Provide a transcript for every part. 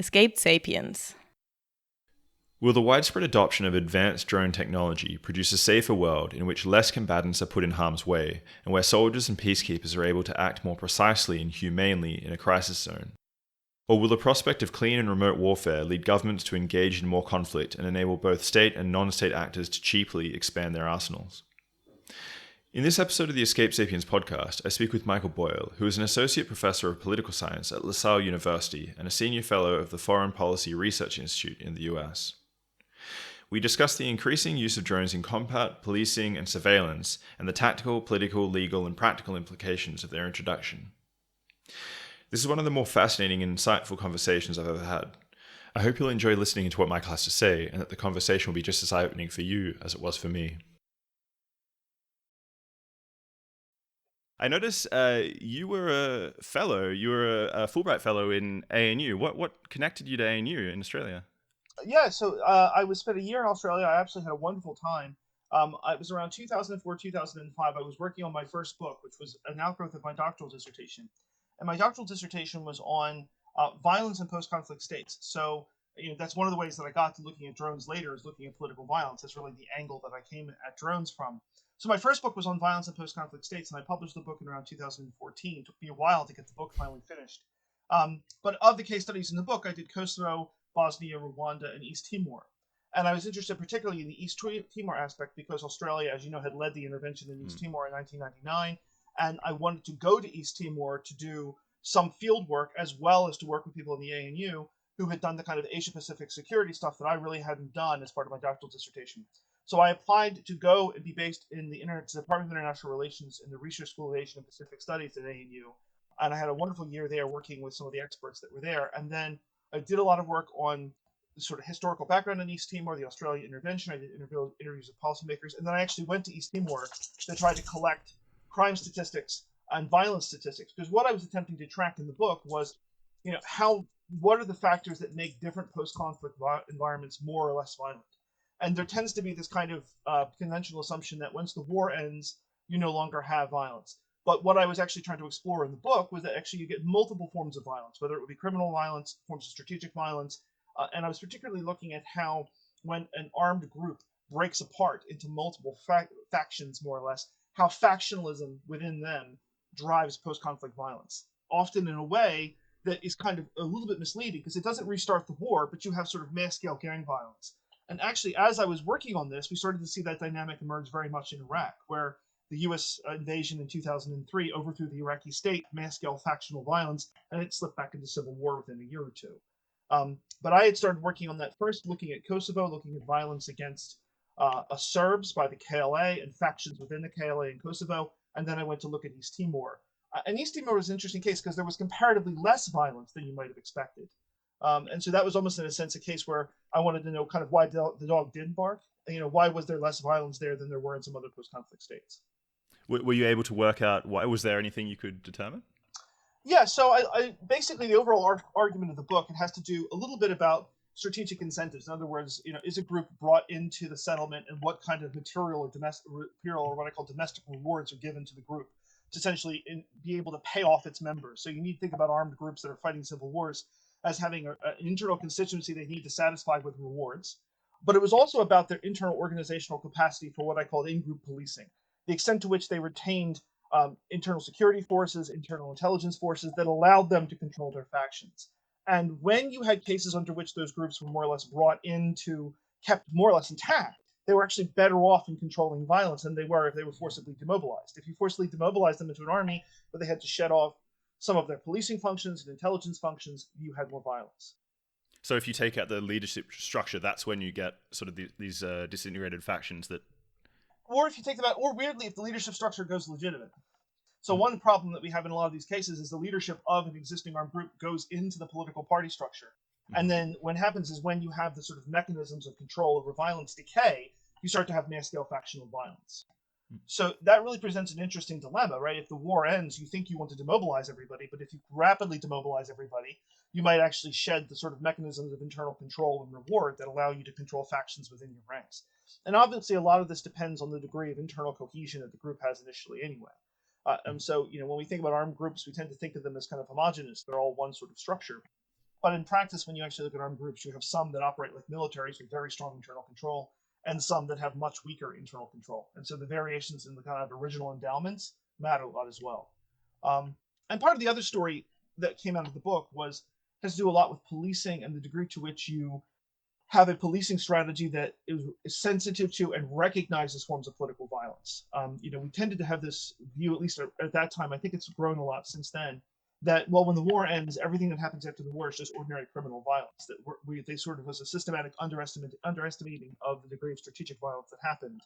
Escaped Sapiens. Will the widespread adoption of advanced drone technology produce a safer world in which less combatants are put in harm's way, and where soldiers and peacekeepers are able to act more precisely and humanely in a crisis zone? Or will the prospect of clean and remote warfare lead governments to engage in more conflict and enable both state and non-state actors to cheaply expand their arsenals? In this episode of the Escape Sapiens podcast, I speak with Michael Boyle, who is an associate professor of political science at LaSalle University and a senior fellow of the Foreign Policy Research Institute in the US. We discuss the increasing use of drones in combat, policing, and surveillance, and the tactical, political, legal, and practical implications of their introduction. This is one of the more fascinating and insightful conversations I've ever had. I hope you'll enjoy listening to what Michael has to say, and that the conversation will be just as eye-opening for you as it was for me. I noticed you were a fellow. You were a Fulbright fellow in ANU. What connected you to ANU in Australia? Yeah, so I spent a year in Australia. I absolutely had a wonderful time. It was around 2004, 2005. I was working on my first book, which was an outgrowth of my doctoral dissertation. And my doctoral dissertation was on violence in post-conflict states. So that's one of the ways that I got to looking at drones later, is looking at political violence. That's really the angle that I came at drones from. So my first book was on violence in post-conflict states, and I published the book in around 2014. It took me a while to get the book finally finished. But of the case studies in the book, I did Kosovo, Bosnia, Rwanda, and East Timor. And I was interested particularly in the East Timor aspect because Australia, as you know, had led the intervention in East Timor in 1999. And I wanted to go to East Timor to do some field work as well as to work with people in the ANU who had done the kind of Asia-Pacific security stuff that I really hadn't done as part of my doctoral dissertation. So I applied to go and be based in the Department of International Relations in the Research School of Asian and Pacific Studies at ANU. And I had a wonderful year there working with some of the experts that were there. And then I did a lot of work on the sort of historical background in East Timor, the Australian intervention. I did interviews with policymakers. And then I actually went to East Timor to try to collect crime statistics and violence statistics. Because what I was attempting to track in the book was, what are the factors that make different post-conflict environments more or less violent? And there tends to be this kind of conventional assumption that once the war ends, you no longer have violence. But what I was actually trying to explore in the book was that actually you get multiple forms of violence, whether it would be criminal violence, forms of strategic violence. And I was particularly looking at how when an armed group breaks apart into multiple factions, more or less, how factionalism within them drives post-conflict violence, often in a way that is kind of a little bit misleading because it doesn't restart the war, but you have sort of mass-scale gang violence. And actually, as I was working on this, we started to see that dynamic emerge very much in Iraq, where the U.S. invasion in 2003 overthrew the Iraqi state, mass-scale factional violence, and it slipped back into civil war within a year or two. But I had started working on that first, looking at Kosovo, looking at violence against Serbs by the KLA and factions within the KLA in Kosovo, and then I went to look at East Timor. And East Timor was an interesting case because there was comparatively less violence than you might have expected. And so that was almost, in a sense, a case where I wanted to know kind of why the dog didn't bark. Why was there less violence there than there were in some other post-conflict states? Were you able to work out why? Was there anything you could determine? Yeah, so I basically the overall argument of the book, it has to do a little bit about strategic incentives. In other words, is a group brought into the settlement, and what kind of material or what I call domestic rewards are given to the group to essentially be able to pay off its members. So you need to think about armed groups that are fighting civil wars as having an internal constituency they need to satisfy with rewards. But it was also about their internal organizational capacity for what I called in-group policing, the extent to which they retained internal security forces, internal intelligence forces that allowed them to control their factions. And when you had cases under which those groups were more or less kept more or less intact, they were actually better off in controlling violence than they were if they were forcibly demobilized. If you forcibly demobilized them into an army, but they had to shed off some of their policing functions and intelligence functions, you had more violence. So if you take out the leadership structure, that's when you get sort of these disintegrated factions that... Or if you take them out, or weirdly, if the leadership structure goes legitimate. So one problem that we have in a lot of these cases is the leadership of an existing armed group goes into the political party structure. And then what happens is when you have the sort of mechanisms of control over violence decay, you start to have mass-scale factional violence. So that really presents an interesting dilemma, right? If the war ends, you think you want to demobilize everybody, but if you rapidly demobilize everybody, you might actually shed the sort of mechanisms of internal control and reward that allow you to control factions within your ranks. And obviously, a lot of this depends on the degree of internal cohesion that the group has initially anyway. And so, when we think about armed groups, we tend to think of them as kind of homogenous. They're all one sort of structure. But in practice, when you actually look at armed groups, you have some that operate like militaries with very strong internal control, and some that have much weaker internal control. And so the variations in the kind of original endowments matter a lot as well. And part of the other story that came out of the book has to do a lot with policing and the degree to which you have a policing strategy that is sensitive to and recognizes forms of political violence. We tended to have this view, at least at that time. I think it's grown a lot since then. That when the war ends, everything that happens after the war is just ordinary criminal violence. That they sort of was a systematic underestimating of the degree of strategic violence that happened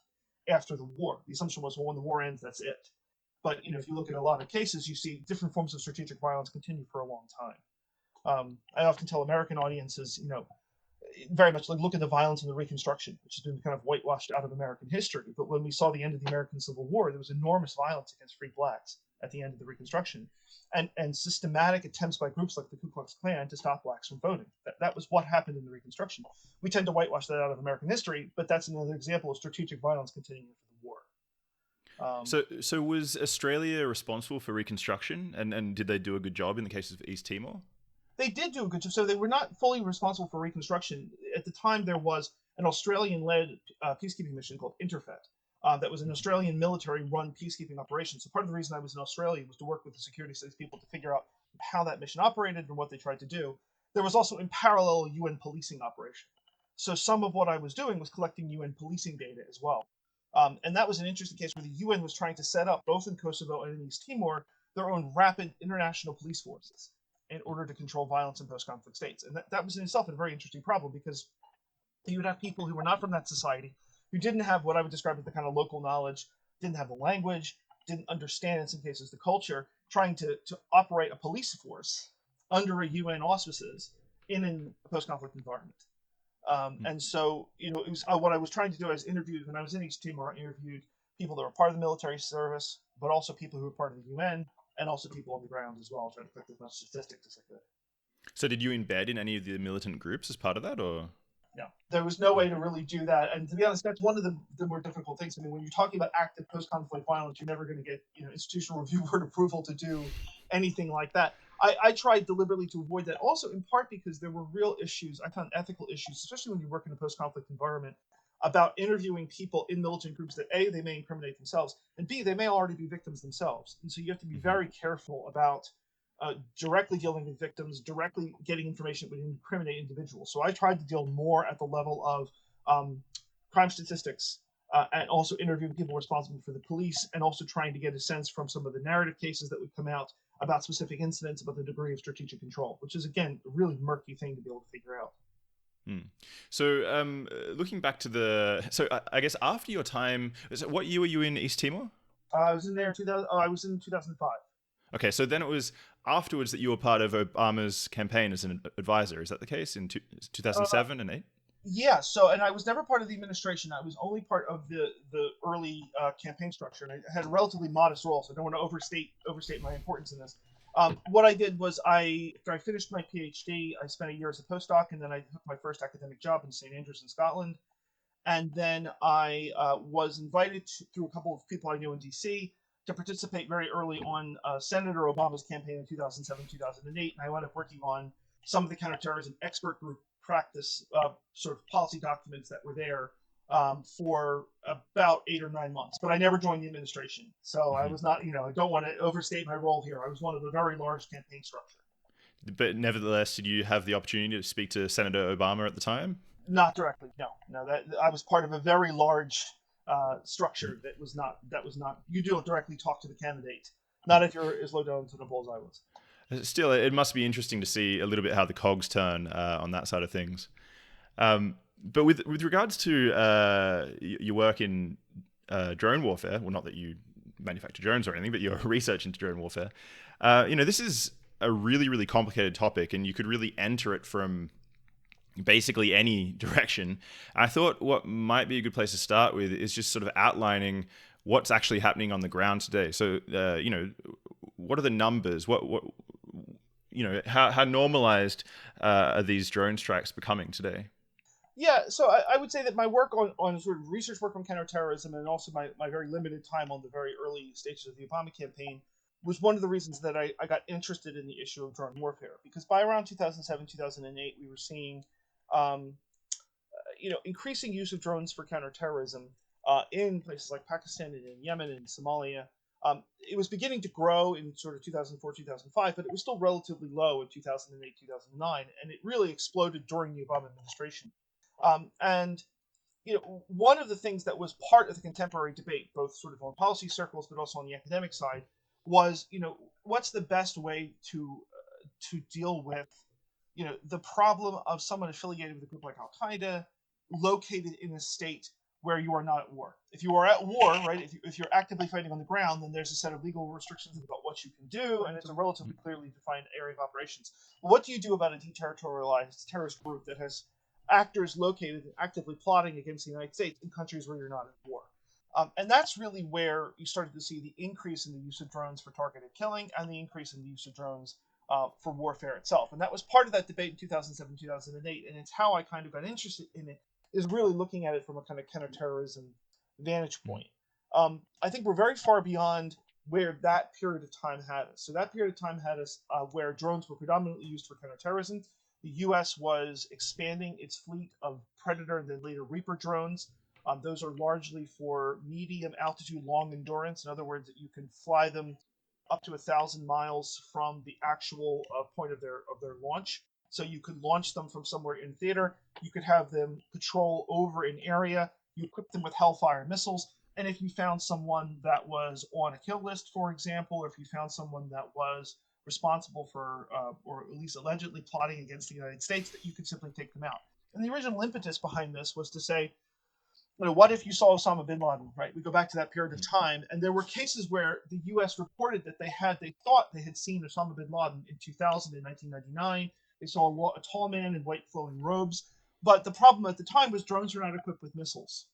after the war. The assumption was, when the war ends, that's it. But if you look at a lot of cases, you see different forms of strategic violence continue for a long time. I often tell American audiences, very much like, look at the violence in the Reconstruction, which has been kind of whitewashed out of American history. But when we saw the end of the American Civil War, there was enormous violence against free blacks at the end of the Reconstruction, and systematic attempts by groups like the Ku Klux Klan to stop blacks from voting. That was what happened in the Reconstruction. We tend to whitewash that out of American history, but that's another example of strategic violence continuing after the war. So was Australia responsible for Reconstruction, and did they do a good job in the cases of East Timor? They did do a good job. So they were not fully responsible for Reconstruction. At the time, there was an Australian-led peacekeeping mission called Interfet. That was an Australian military-run peacekeeping operation. So part of the reason I was in Australia was to work with the security studies people to figure out how that mission operated and what they tried to do. There was also, in parallel, a UN policing operation. So some of what I was doing was collecting UN policing data as well. And that was an interesting case where the UN was trying to set up, both in Kosovo and in East Timor, their own rapid international police forces in order to control violence in post-conflict states. And that was in itself a very interesting problem, because you would have people who were not from that society, who didn't have what I would describe as the kind of local knowledge, didn't have the language, didn't understand, in some cases, the culture, trying to operate a police force under a UN auspices in a post-conflict environment. And so, it was what I was trying to do. When I was in East Timor, I interviewed people that were part of the military service, but also people who were part of the UN, and also people on the ground as well, trying to collect as much statistics as I could. So did you embed in any of the militant groups as part of that, or? No, there was no way to really do that. And to be honest, that's one of the more difficult things. I mean, when you're talking about active post-conflict violence, you're never going to get institutional review board approval to do anything like that. I tried deliberately to avoid that, also in part because there were real issues. I found ethical issues, especially when you work in a post-conflict environment, about interviewing people in militant groups that A, they may incriminate themselves, and B, they may already be victims themselves. And so you have to be very careful about directly dealing with victims, directly getting information that would incriminate individuals. So I tried to deal more at the level of crime statistics, and also interviewing people responsible for the police, and also trying to get a sense from some of the narrative cases that would come out about specific incidents, about the degree of strategic control, which is, again, a really murky thing to be able to figure out. So looking back to I guess after your time, what year were you in East Timor? I was in there I was in 2005. Okay, so then it was afterwards that you were part of Obama's campaign as an advisor. Is that the case in 2007 and 8? Yeah. So, and I was never part of the administration. I was only part of the early campaign structure, and I had a relatively modest role. So I don't want to overstate my importance in this. What I did was, after I finished my PhD, I spent a year as a postdoc, and then I took my first academic job in St. Andrews in Scotland. And then I was invited through a couple of people I knew in DC to participate very early on Senator Obama's campaign in 2007, 2008. And I wound up working on some of the counterterrorism expert group practice sort of policy documents that were there for about 8 or 9 months. But I never joined the administration. So I was not, I don't want to overstate my role here. I was one of the very large campaign structure. But nevertheless, did you have the opportunity to speak to Senator Obama at the time? Not directly, no. That I was part of a very large structure that was not. You don't directly talk to the candidate. Not if you're as low down to the polls I was. Still, it must be interesting to see a little bit how the cogs turn on that side of things. But with regards to your work in drone warfare, well, not that you manufacture drones or anything, but your research into drone warfare, this is a really, really complicated topic, and you could really enter it from basically any direction. I thought what might be a good place to start with is just sort of outlining what's actually happening on the ground today. So, what are the numbers? How normalized are these drone strikes becoming today? Yeah, so I would say that my work on sort of research work on counterterrorism, and also my very limited time on the very early stages of the Obama campaign, was one of the reasons that I got interested in the issue of drone warfare, because by around 2007, 2008, we were seeing um, increasing use of drones for counterterrorism in places like Pakistan and in Yemen and Somalia. It was beginning to grow in sort of 2004, 2005, but it was still relatively low in 2008, 2009, and it really exploded during the Obama administration. And one of the things that was part of the contemporary debate, both sort of on policy circles but also on the academic side, was what's the best way to deal with the problem of someone affiliated with a group like Al Qaeda located in a state where you are not at war. If you are at war, right, if you're actively fighting on the ground, then there's a set of legal restrictions about what you can do, and it's a relatively clearly defined area of operations. But what do you do about a deterritorialized terrorist group that has actors located and actively plotting against the United States in countries where you're not at war? And that's really where you started to see the increase in the use of drones for targeted killing and the increase in the use of drones for warfare itself. And that was part of that debate in 2007, 2008. And it's how I kind of got interested in it, is really looking at it from a kind of counterterrorism vantage point. I think we're very far beyond where that period of time had us. So that period of time had us where drones were predominantly used for counterterrorism. The U.S. was expanding its fleet of Predator and then later Reaper drones. Those are largely for medium altitude, long endurance. In other words, that you can fly them up to 1,000 miles from the actual point of their launch. So you could launch them from somewhere in theater. You could have them patrol over an area. You equip them with Hellfire missiles. And if you found someone that was on a kill list, for example, or if you found someone that was responsible for, or at least allegedly plotting against the United States, that you could simply take them out. And the original impetus behind this was to say, what if you saw Osama bin Laden, right? We go back to that period of time, and there were cases where the U.S. reported that they thought they had seen Osama bin Laden in 2000 and 1999. They saw a tall man in white flowing robes. But the problem at the time was drones were not equipped with missiles.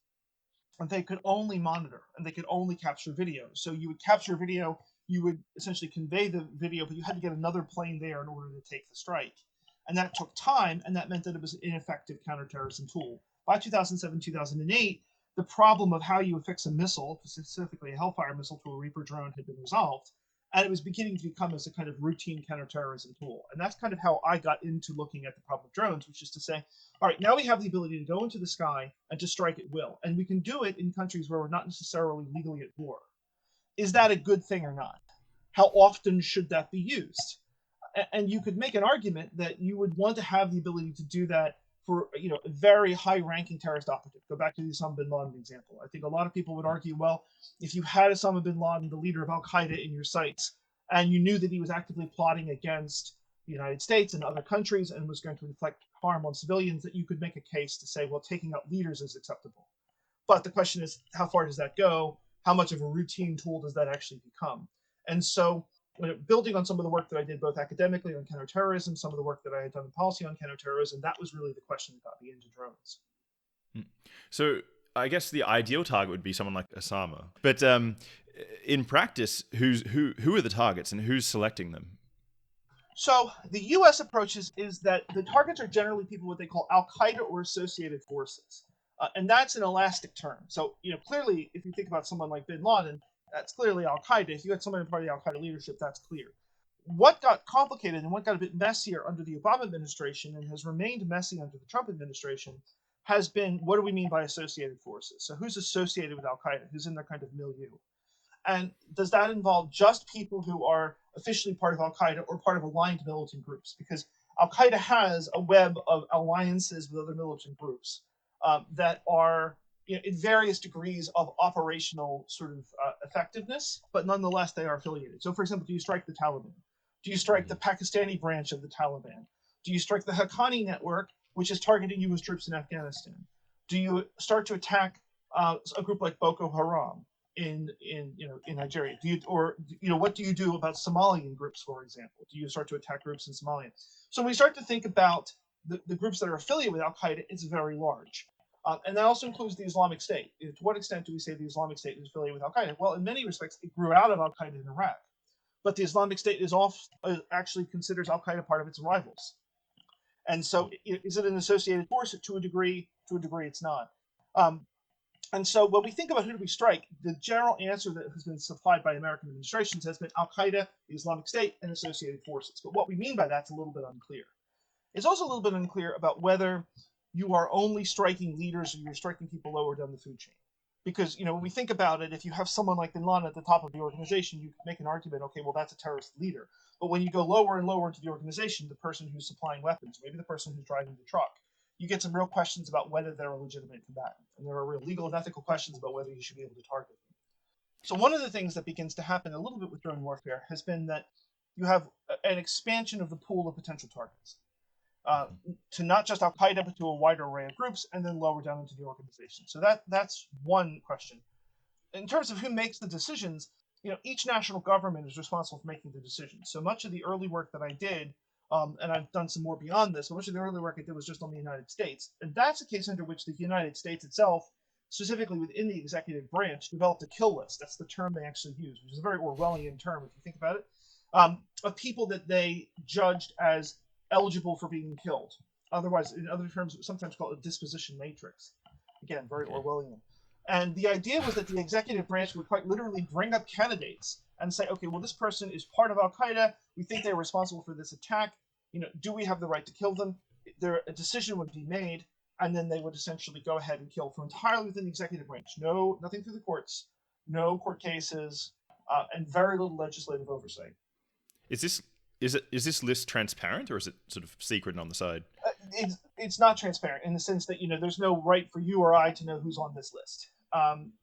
And they could only monitor, and they could only capture video. So you would capture video, you would essentially convey the video, but you had to get another plane there in order to take the strike. And that took time, and that meant that it was an ineffective counterterrorism tool. By 2007, 2008, the problem of how you affix a missile, specifically a Hellfire missile to a Reaper drone, had been resolved. And it was beginning to become as a kind of routine counterterrorism tool. And that's kind of how I got into looking at the problem of drones, which is to say, all right, now we have the ability to go into the sky and to strike at will. And we can do it in countries where we're not necessarily legally at war. Is that a good thing or not? How often should that be used? And you could make an argument that you would want to have the ability to do that for a very high-ranking terrorist operative. Go back to the Osama bin Laden example. I think a lot of people would argue, well, if you had Osama bin Laden, the leader of Al Qaeda, in your sights, and you knew that he was actively plotting against the United States and other countries and was going to inflict harm on civilians, that you could make a case to say, well, taking out leaders is acceptable. But the question is, how far does that go? How much of a routine tool does that actually become? And so, building on some of the work that I did both academically on counterterrorism, some of the work that I had done in policy on counterterrorism, that was really the question that got me into drones. So I guess the ideal target would be someone like Osama. But in practice, who are the targets and who's selecting them? So the U.S. approach is that the targets are generally people what they call Al-Qaeda or associated forces. And that's an elastic term. So, clearly, if you think about someone like bin Laden, that's clearly Al-Qaeda. If you had someone in part of the Al-Qaeda leadership, that's clear. What got complicated and what got a bit messier under the Obama administration and has remained messy under the Trump administration has been, what do we mean by associated forces? So who's associated with Al-Qaeda? Who's in their kind of milieu? And does that involve just people who are officially part of Al-Qaeda or part of aligned militant groups? Because Al-Qaeda has a web of alliances with other militant groups that are in various degrees of operational sort of effectiveness, but nonetheless they are affiliated. So, for example, do you strike the Taliban? Do you strike the Pakistani branch of the Taliban? Do you strike the Haqqani network, which is targeting U.S. troops in Afghanistan? Do you start to attack a group like Boko Haram in Nigeria? What do you do about Somalian groups, for example? Do you start to attack groups in Somalia? So when we start to think about the groups that are affiliated with Al Qaeda, it's very large. And that also includes the Islamic State. To what extent do we say the Islamic State is affiliated with Al Qaeda? Well, in many respects, it grew out of Al Qaeda in Iraq. But the Islamic State actually considers Al Qaeda part of its rivals. And so, is it an associated force? To a degree, it's not. And so when we think about who do we strike, the general answer that has been supplied by American administrations has been Al-Qaeda, the Islamic State, and associated forces. But what we mean by that's a little bit unclear. It's also a little bit unclear about whether you are only striking leaders or you're striking people lower down the food chain. Because, when we think about it, if you have someone like bin Laden at the top of the organization, you can make an argument, okay, well, that's a terrorist leader. But when you go lower and lower into the organization, the person who's supplying weapons, maybe the person who's driving the truck, you get some real questions about whether they're a legitimate combatant. And there are real legal and ethical questions about whether you should be able to target them. So one of the things that begins to happen a little bit with drone warfare has been that you have an expansion of the pool of potential targets. To not just Al-Qaeda, but to a wider array of groups, and then lower down into the organization. So that's one question. In terms of who makes the decisions, each national government is responsible for making the decisions. So much of the early work that I did, and I've done some more beyond this, but much of the early work I did was just on the United States. And that's a case under which the United States itself, specifically within the executive branch, developed a kill list. That's the term they actually use, which is a very Orwellian term if you think about it, of people that they judged as eligible for being killed. Otherwise, in other terms, sometimes called a disposition matrix. Again, very Orwellian. And the idea was that the executive branch would quite literally bring up candidates and say, okay, well, this person is part of Al-Qaeda. We think they're responsible for this attack. Do we have the right to kill them? A decision would be made, and then they would essentially go ahead and kill from entirely within the executive branch. Nothing through the courts, no court cases, and very little legislative oversight. Is this list transparent, or is it sort of secret and on the side? It's not transparent in the sense that there's no right for you or I to know who's on this list.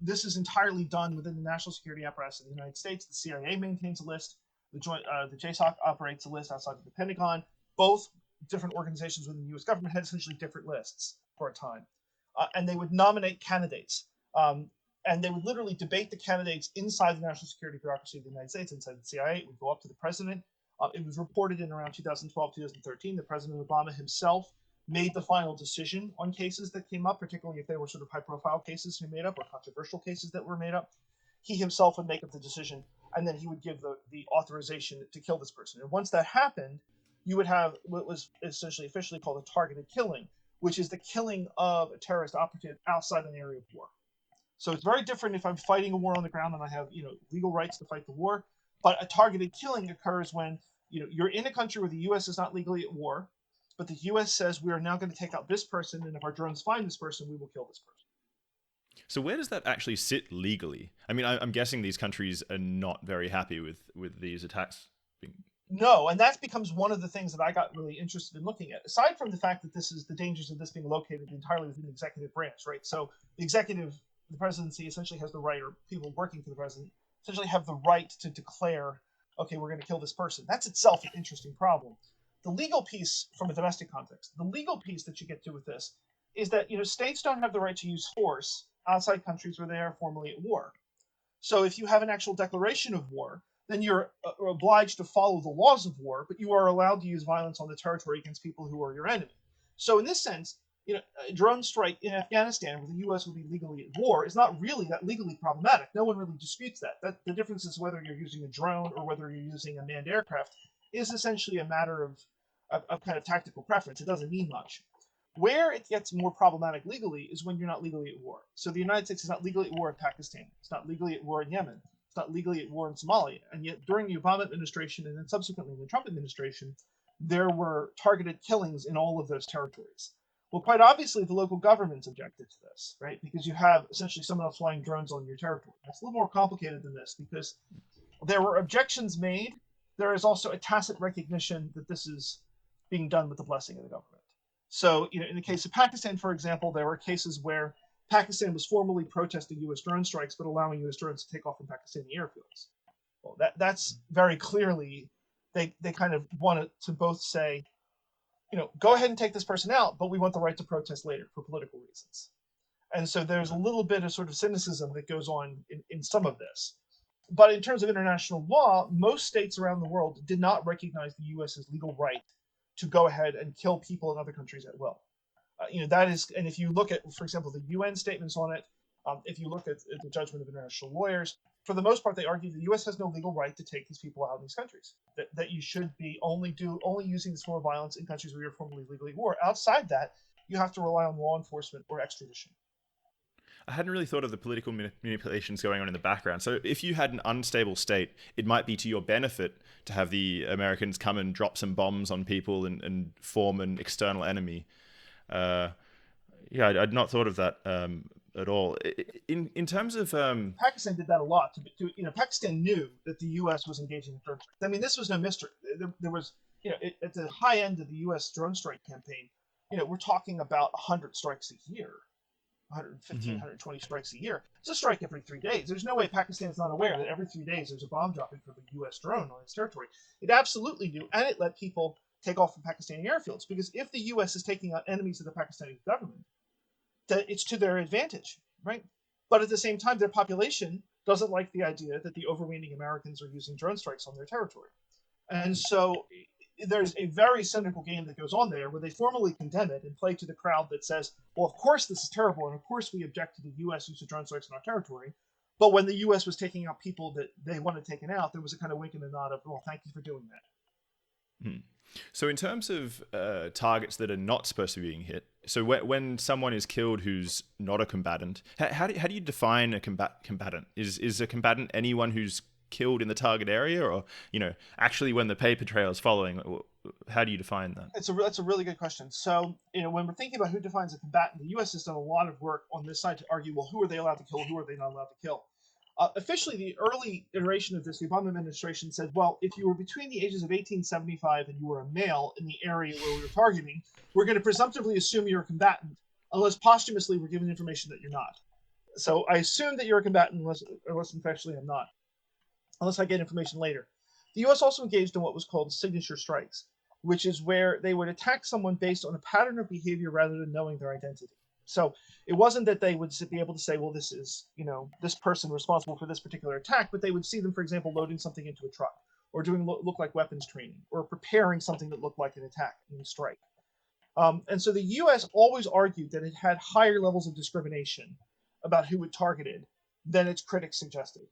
This is entirely done within the national security apparatus of the United States. The CIA maintains a list. The JSOC operates a list outside of the Pentagon. Both different organizations within the U.S. government had essentially different lists for a time, and they would nominate candidates. And they would literally debate the candidates inside the national security bureaucracy of the United States, inside the CIA. It would go up to the president. It was reported in around 2012, 2013 that President Obama himself made the final decision on cases that came up, particularly if they were sort of high-profile cases he made up or controversial cases that were made up. He himself would make up the decision, and then he would give the authorization to kill this person. And once that happened, you would have what was essentially officially called a targeted killing, which is the killing of a terrorist operative outside an area of war. So it's very different if I'm fighting a war on the ground and I have legal rights to fight the war. But a targeted killing occurs when you're in a country where the U.S. is not legally at war, but the U.S. says we are now going to take out this person, and if our drones find this person, we will kill this person. So where does that actually sit legally? I mean, I'm guessing these countries are not very happy with these attacks being... No, and that becomes one of the things that I got really interested in looking at. Aside from the fact that this is the dangers of this being located entirely within the executive branch, right? So the presidency essentially has the right, or people working for the president essentially have the right to declare, okay, we're going to kill this person. That's itself an interesting problem. The legal piece from a domestic context, the legal piece that you get to with this is that, states don't have the right to use force outside countries where they are formally at war. So if you have an actual declaration of war, then you're obliged to follow the laws of war, but you are allowed to use violence on the territory against people who are your enemy. So in this sense, a drone strike in Afghanistan where the U.S. would be legally at war is not really that legally problematic. No one really disputes that. The difference is whether you're using a drone or whether you're using a manned aircraft is essentially a matter of kind of tactical preference. It doesn't mean much. Where it gets more problematic legally is when you're not legally at war. So the United States is not legally at war in Pakistan. It's not legally at war in Yemen. It's not legally at war in Somalia. And yet during the Obama administration and then subsequently in the Trump administration, there were targeted killings in all of those territories. Well, quite obviously, the local governments objected to this, right? Because you have essentially someone else flying drones on your territory. It's a little more complicated than this because there were objections made. There is also a tacit recognition that this is being done with the blessing of the government. So, in the case of Pakistan, for example, there were cases where Pakistan was formally protesting U.S. drone strikes, but allowing U.S. drones to take off from Pakistani airfields. Well, that's very clearly, they kind of wanted to both say, go ahead and take this person out, but we want the right to protest later for political reasons. And so there's a little bit of sort of cynicism that goes on in some of this. But in terms of international law, most states around the world did not recognize the U.S.'s legal right to go ahead and kill people in other countries at will. That is, and if you look at, for example, the UN statements on it, if you look at the judgment of international lawyers, for the most part, they argue the U.S. has no legal right to take these people out in these countries. That you should be only using this form of violence in countries where you're formally legally at war. Outside that, you have to rely on law enforcement or extradition. I hadn't really thought of the political manipulations going on in the background. So if you had an unstable state, it might be to your benefit to have the Americans come and drop some bombs on people and form an external enemy. I'd not thought of that at all. In terms of Pakistan did that a lot. Pakistan knew that the U.S. was engaging in drone strikes. I mean, this was no mystery. There was, at the high end of the U.S. drone strike campaign, we're talking about 100 strikes a year, 115, 120 strikes a year. It's a strike every 3 days. There's no way Pakistan's not aware that every 3 days there's a bomb dropping from a U.S. drone on its territory. It absolutely knew, and it let people take off from Pakistani airfields, because if the U.S. is taking out enemies of the Pakistani government, that it's to their advantage, right? But at the same time, their population doesn't like the idea that the overweening Americans are using drone strikes on their territory. And so there's a very cynical game that goes on there where they formally condemn it and play to the crowd that says, well, of course this is terrible, and of course we object to the U.S. use of drone strikes on our territory. But when the U.S. was taking out people that they wanted taken out, there was a kind of wink and a nod of, well, thank you for doing that. So in terms of targets that are not supposed to be being hit, so when someone is killed who's not a combatant, how do you define a combatant? Is a combatant anyone who's killed in the target area, or actually when the paper trail is following? How do you define that? That's a really good question. So when we're thinking about who defines a combatant, the U.S. has done a lot of work on this side to argue, well, who are they allowed to kill? Who are they not allowed to kill? Officially, the early iteration of this, the Obama administration said, well, if you were between the ages of 1875 and you were a male in the area where we were targeting, we're going to presumptively assume you're a combatant, unless posthumously we're given information that you're not. So I assume that you're a combatant unless factually I'm not, unless I get information later. The U.S. also engaged in what was called signature strikes, which is where they would attack someone based on a pattern of behavior rather than knowing their identity. So it wasn't that they would be able to say, well, this is, this person responsible for this particular attack, but they would see them, for example, loading something into a truck, or doing look like weapons training, or preparing something that looked like an attack and a strike. And so the U.S. always argued that it had higher levels of discrimination about who it targeted than its critics suggested.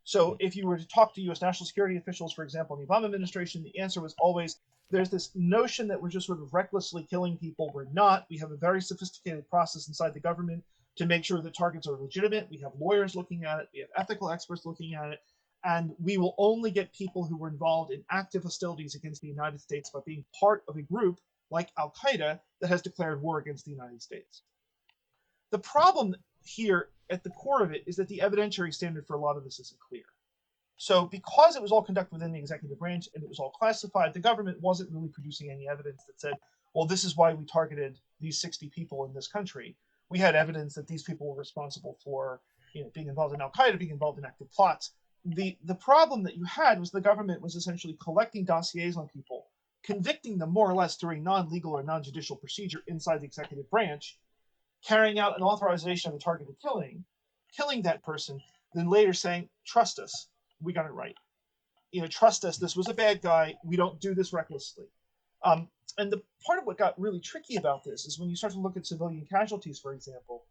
So if you were to talk to U.S. national security officials, for example, in the Obama administration, the answer was always, there's this notion that we're just sort of recklessly killing people. We're not. We have a very sophisticated process inside the government to make sure that targets are legitimate. We have lawyers looking at it. We have ethical experts looking at it. And we will only get people who were involved in active hostilities against the United States by being part of a group like Al-Qaeda that has declared war against the United States. The problem here at the core of it is that the evidentiary standard for a lot of this isn't clear. So because it was all conducted within the executive branch and it was all classified, the government wasn't really producing any evidence that said, well, this is why we targeted these 60 people in this country. We had evidence that these people were responsible for being involved in Al-Qaeda, being involved in active plots. The problem that you had was the government was essentially collecting dossiers on people, convicting them more or less through a non-legal or non-judicial procedure inside the executive branch, carrying out an authorization of a targeted killing that person, then later saying, trust us, we got it right. Trust us, this was a bad guy, we don't do this recklessly. And the part of what got really tricky about this is when you start to look at civilian casualties, for example,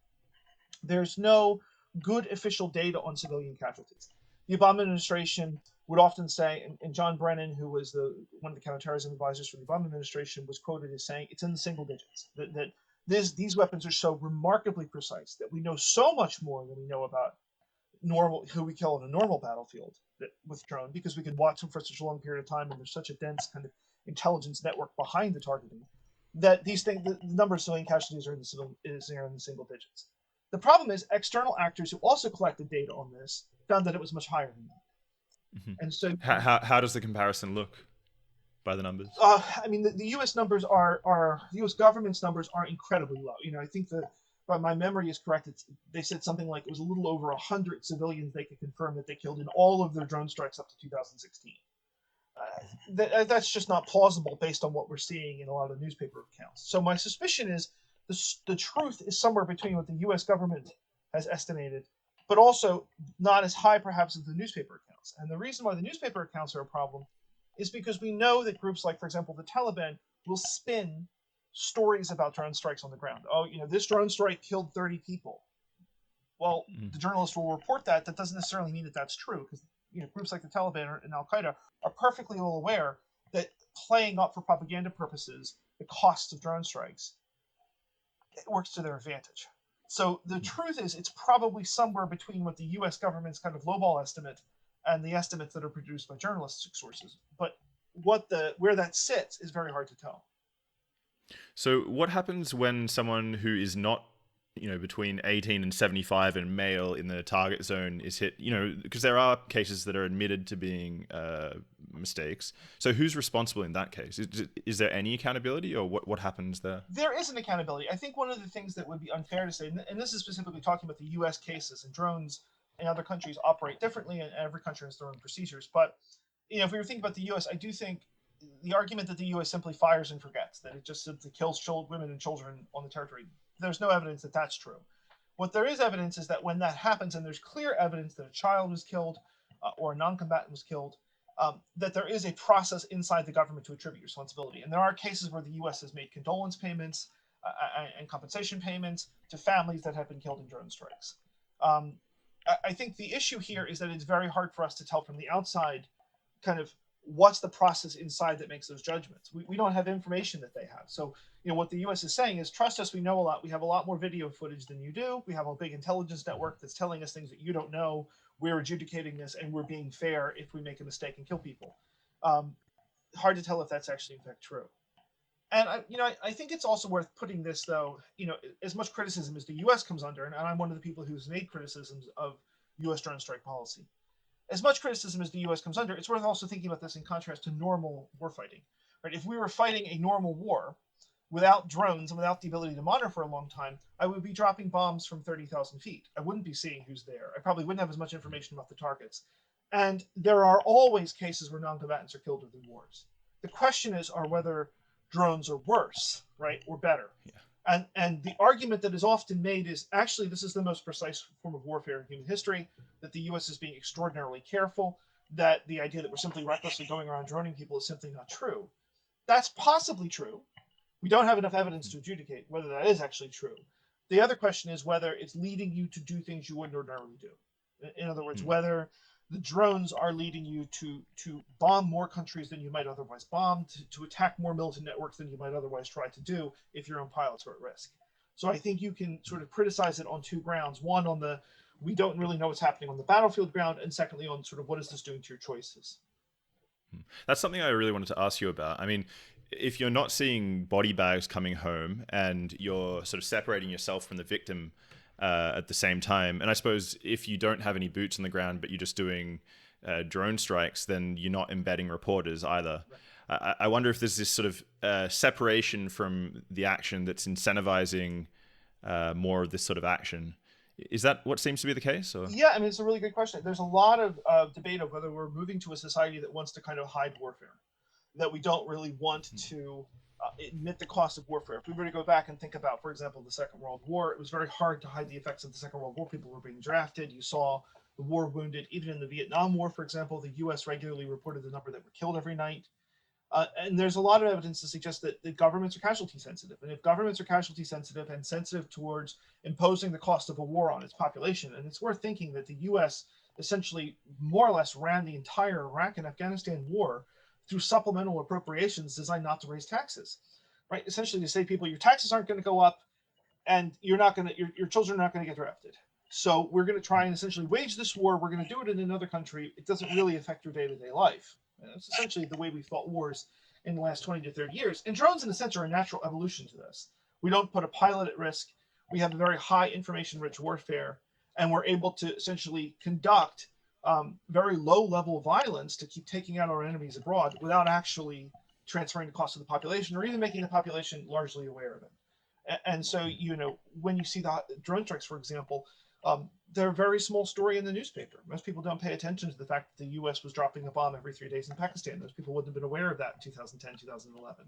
there's no good official data on civilian casualties. The Obama administration would often say, and John Brennan, who was one of the counterterrorism advisors for the Obama administration, was quoted as saying, it's in the single digits, that these weapons are so remarkably precise that we know so much more than we know about who we kill on a normal battlefield with drone, because we can watch them for such a long period of time and there's such a dense kind of intelligence network behind the targeting that these things, the number of civilian casualties are in the single digits. The problem is external actors who also collected data on this found that it was much higher than that. Mm-hmm. And so how does the comparison look by the numbers? I mean, the U.S. numbers the U.S. government's numbers are incredibly low. I think that, if my memory is correct, they said something like it was a little over 100 civilians they could confirm that they killed in all of their drone strikes up to 2016. That's just not plausible based on what we're seeing in a lot of newspaper accounts. So my suspicion is the truth is somewhere between what the U.S. government has estimated, but also not as high perhaps as the newspaper accounts. And the reason why the newspaper accounts are a problem is because we know that groups like, for example, the Taliban will spin stories about drone strikes on the ground. Oh, this drone strike killed 30 people. Well, the journalist will report that. That doesn't necessarily mean that that's true, because groups like the Taliban and Al-Qaeda are perfectly well aware that playing up for propaganda purposes the costs of drone strikes, it works to their advantage. So the truth is, it's probably somewhere between what the U.S. government's kind of lowball estimate and the estimates that are produced by journalistic sources. But where that sits is very hard to tell. So, what happens when someone who is not, between 18 and 75 and male in the target zone is hit? Because there are cases that are admitted to being mistakes. So, who's responsible in that case? Is there any accountability, or what happens there? There is an accountability. I think one of the things that would be unfair to say, and this is specifically talking about the U.S. cases, and drones in other countries operate differently, and every country has their own procedures. But if we were thinking about the U.S., I do think the argument that the U.S. simply fires and forgets, that it just simply kills women and children on the territory, there's no evidence that that's true. What there is evidence is that when that happens, and there's clear evidence that a child was killed or a non-combatant was killed, that there is a process inside the government to attribute responsibility. And there are cases where the U.S. has made condolence payments and compensation payments to families that have been killed in drone strikes. I think the issue here is that it's very hard for us to tell from the outside kind of what's the process inside that makes those judgments. We don't have information that they have. So, what the U.S. is saying is, trust us, we know a lot. We have a lot more video footage than you do. We have a big intelligence network that's telling us things that you don't know. We're adjudicating this, and we're being fair if we make a mistake and kill people. Hard to tell if that's actually in fact true. And I think it's also worth putting this, though, as much criticism as the U.S. comes under, and I'm one of the people who's made criticisms of U.S. drone strike policy. As much criticism as the U.S. comes under, it's worth also thinking about this in contrast to normal warfighting. Right? If we were fighting a normal war without drones and without the ability to monitor for a long time, I would be dropping bombs from 30,000 feet. I wouldn't be seeing who's there. I probably wouldn't have as much information about the targets. And there are always cases where non-combatants are killed within wars. The question is, are whether drones are worse, right, or better. Yeah. And the argument that is often made is, actually, this is the most precise form of warfare in human history, that the U.S. is being extraordinarily careful, that the idea that we're simply recklessly going around droning people is simply not true. That's possibly true. We don't have enough evidence to adjudicate whether that is actually true. The other question is whether it's leading you to do things you wouldn't ordinarily do. In other words, whether the drones are leading you to bomb more countries than you might otherwise bomb, to attack more militant networks than you might otherwise try to do if your own pilots are at risk. So I think you can sort of criticize it on two grounds. One, on the we don't really know what's happening on the battlefield ground, and secondly, on sort of what is this doing to your choices. That's something I really wanted to ask you about. I mean, if you're not seeing body bags coming home and you're sort of separating yourself from the victim at the same time, and I suppose if you don't have any boots on the ground but you're just doing drone strikes, then you're not embedding reporters either. Right. I wonder if there's this sort of separation from the action that's incentivizing more of this sort of action. Is that what seems to be the case? Or? Yeah, I mean, it's a really good question. There's a lot of debate of whether we're moving to a society that wants to kind of hide warfare, that we don't really want to admit the cost of warfare. If we were to go back and think about, for example, the Second World War, it was very hard to hide the effects of the Second World War. People were being drafted. You saw the war wounded. Even in the Vietnam War, for example, the U.S. regularly reported the number that were killed every night. And there's a lot of evidence to suggest that the governments are casualty sensitive. And if governments are casualty sensitive and sensitive towards imposing the cost of a war on its population, and it's worth thinking that the U.S. essentially more or less ran the entire Iraq and Afghanistan war through supplemental appropriations designed not to raise taxes, right? Essentially to say to people, your taxes aren't going to go up and you're not going to, your children are not going to get drafted. So we're going to try and essentially wage this war. We're going to do it in another country. It doesn't really affect your day-to-day life. It's essentially the way we fought wars in the last 20 to 30 years. And drones, in a sense, are a natural evolution to this. We don't put a pilot at risk. We have a very high information-rich warfare, and we're able to essentially conduct very low-level violence to keep taking out our enemies abroad without actually transferring the cost of the population or even making the population largely aware of it. And so, when you see the drone strikes, for example, they're a very small story in the newspaper. Most people don't pay attention to the fact that the U.S. was dropping a bomb every 3 days in Pakistan. Those people wouldn't have been aware of that in 2010, 2011.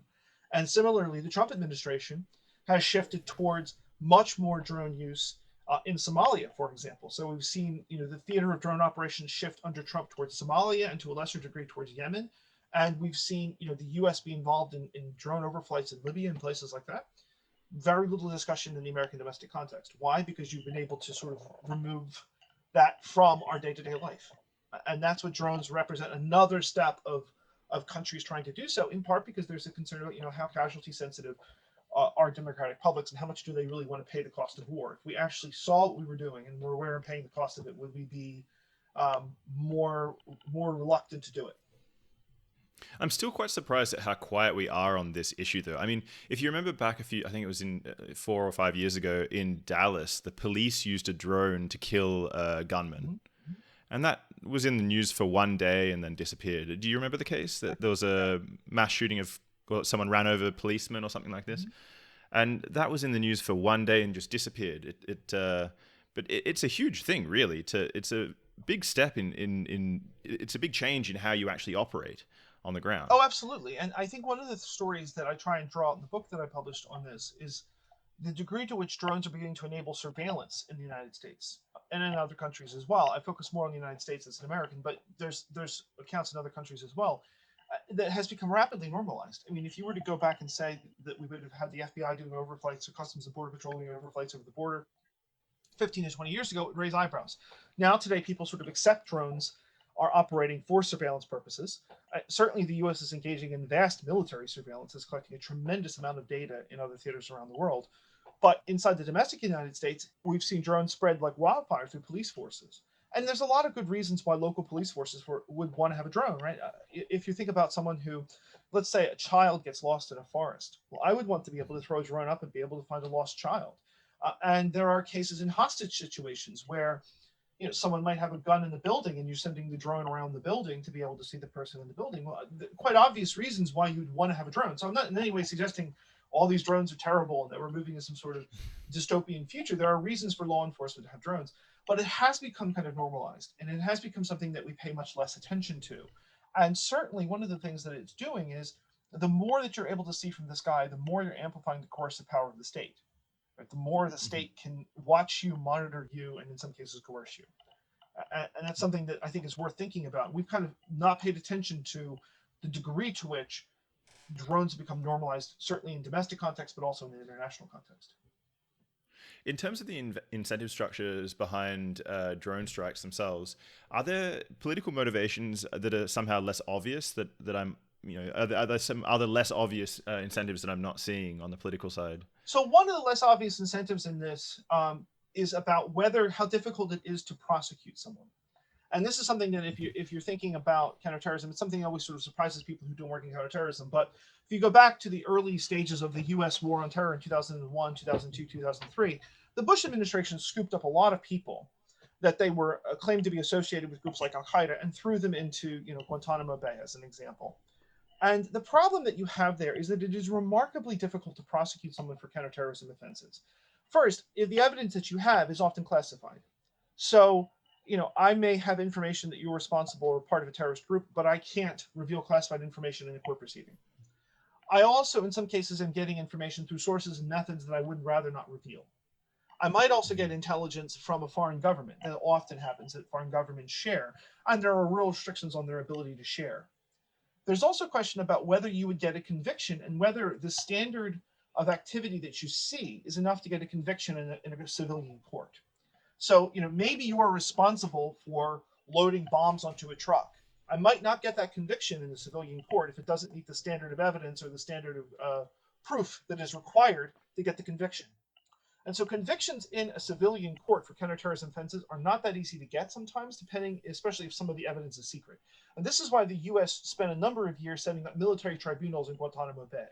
And similarly, the Trump administration has shifted towards much more drone use in Somalia, for example. So we've seen, the theater of drone operations shift under Trump towards Somalia and to a lesser degree towards Yemen. And we've seen, the U.S. be involved in drone overflights in Libya and places like that. Very little discussion in the American domestic context. Why? Because you've been able to sort of remove that from our day-to-day life. And that's what drones represent, another step of countries trying to do so, in part because there's a concern about, how casualty sensitive our democratic publics, and how much do they really want to pay the cost of war? If we actually saw what we were doing and were aware of paying the cost of it, would we be more reluctant to do it? I'm still quite surprised at how quiet we are on this issue, though. I mean, if you remember back I think it was in 4 or 5 years ago in Dallas, the police used a drone to kill a gunman. Mm-hmm. And that was in the news for one day and then disappeared. Do you remember the case that there was a mass shooting of, well, someone ran over a policeman or something like this? Mm-hmm. And that was in the news for one day and just disappeared. But it's a huge thing, really. It's a big step it's a big change in how you actually operate on the ground. Oh, absolutely. And I think one of the stories that I try and draw out in the book that I published on this is the degree to which drones are beginning to enable surveillance in the United States and in other countries as well. I focus more on the United States as an American, but there's accounts in other countries as well that has become rapidly normalized. I mean, if you were to go back and say that we would have had the FBI doing overflights or Customs and Border Patrol doing overflights over the border 15 to 20 years ago, it would raise eyebrows. Now, today, people sort of accept drones are operating for surveillance purposes. Certainly, the U.S. is engaging in vast military surveillance, is collecting a tremendous amount of data in other theaters around the world. But inside the domestic United States, we've seen drones spread like wildfire through police forces. And there's a lot of good reasons why local police forces would want to have a drone, right? If you think about someone who, let's say a child gets lost in a forest, well, I would want to be able to throw a drone up and be able to find a lost child. And there are cases in hostage situations where someone might have a gun in the building and you're sending the drone around the building to be able to see the person in the building. Well, quite obvious reasons why you'd want to have a drone. So I'm not in any way suggesting all these drones are terrible and that we're moving to some sort of dystopian future. There are reasons for law enforcement to have drones, but it has become kind of normalized and it has become something that we pay much less attention to. And certainly one of the things that it's doing is the more that you're able to see from the sky, the more you're amplifying the coercive power of the state. Right? The more the state can watch you, monitor you, and in some cases coerce you. And that's something that I think is worth thinking about. We've kind of not paid attention to the degree to which drones have become normalized, certainly in domestic context, but also in the international context. In terms of the incentive structures behind drone strikes themselves, are there political motivations that are somehow less obvious that I'm, are there some other less obvious incentives that I'm not seeing on the political side? So one of the less obvious incentives in this is about how difficult it is to prosecute someone. And this is something that if you're thinking about counterterrorism, it's something that always sort of surprises people who don't work in counterterrorism. But if you go back to the early stages of the U.S. war on terror in 2001, 2002, 2003, the Bush administration scooped up a lot of people that they were claimed to be associated with groups like Al-Qaeda and threw them into Guantanamo Bay as an example. And the problem that you have there is that it is remarkably difficult to prosecute someone for counterterrorism offenses. First, if the evidence that you have is often classified. So, I may have information that you're responsible or part of a terrorist group, but I can't reveal classified information in a court proceeding. I also, in some cases, am getting information through sources and methods that I would rather not reveal. I might also get intelligence from a foreign government. That often happens that foreign governments share, and there are real restrictions on their ability to share. There's also a question about whether you would get a conviction and whether the standard of activity that you see is enough to get a conviction in a civilian court. So, maybe you are responsible for loading bombs onto a truck. I might not get that conviction in a civilian court if it doesn't meet the standard of evidence or the standard of proof that is required to get the conviction. And so convictions in a civilian court for counterterrorism offenses are not that easy to get sometimes, especially if some of the evidence is secret. And this is why the U.S. spent a number of years setting up military tribunals in Guantanamo Bay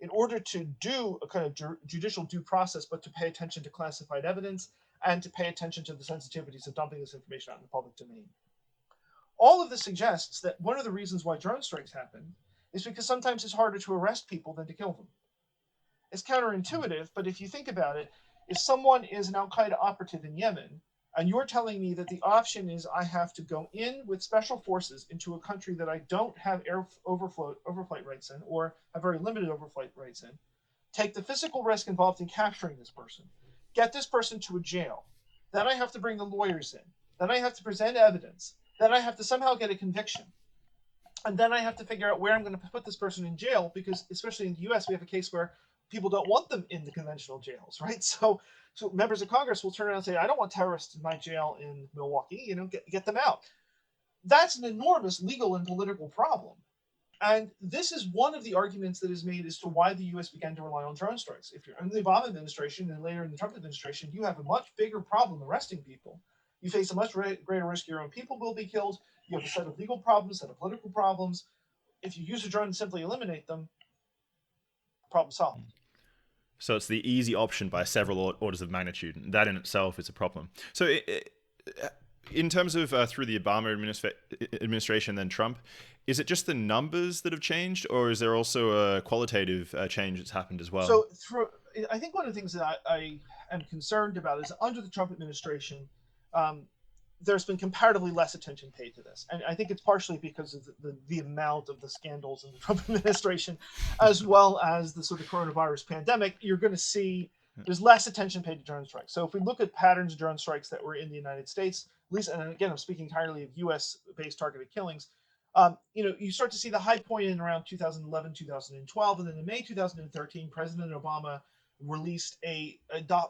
in order to do a kind of judicial due process, but to pay attention to classified evidence and to pay attention to the sensitivities of dumping this information out in the public domain. All of this suggests that one of the reasons why drone strikes happen is because sometimes it's harder to arrest people than to kill them. It's counterintuitive, but if you think about it, if someone is an Al-Qaeda operative in Yemen, and you're telling me that the option is I have to go in with special forces into a country that I don't have overflight rights in, or have very limited overflight rights in, take the physical risk involved in capturing this person, get this person to a jail, then I have to bring the lawyers in, then I have to present evidence, then I have to somehow get a conviction, and then I have to figure out where I'm going to put this person in jail, because especially in the US, we have a case where people don't want them in the conventional jails, right? So members of Congress will turn around and say, I don't want terrorists in my jail in Milwaukee, get them out. That's an enormous legal and political problem. And this is one of the arguments that is made as to why the U.S. began to rely on drone strikes. If you're in the Obama administration and later in the Trump administration, you have a much bigger problem arresting people. You face a much greater risk your own people will be killed. You have a set of legal problems, a set of political problems. If you use a drone and simply eliminate them, problem solved. So it's the easy option by several orders of magnitude. And that in itself is a problem. So in terms of through the Obama administration, then Trump, is it just the numbers that have changed, or is there also a qualitative change that's happened as well? So I think one of the things that I am concerned about is under the Trump administration, there's been comparatively less attention paid to this. And I think it's partially because of the amount of the scandals in the Trump administration, as well as the sort of coronavirus pandemic. You're going to see there's less attention paid to drone strikes. So if we look at patterns of drone strikes that were in the United States, at least, and again, I'm speaking entirely of U.S.-based targeted killings, you start to see the high point in around 2011, 2012, and then in May 2013, President Obama released a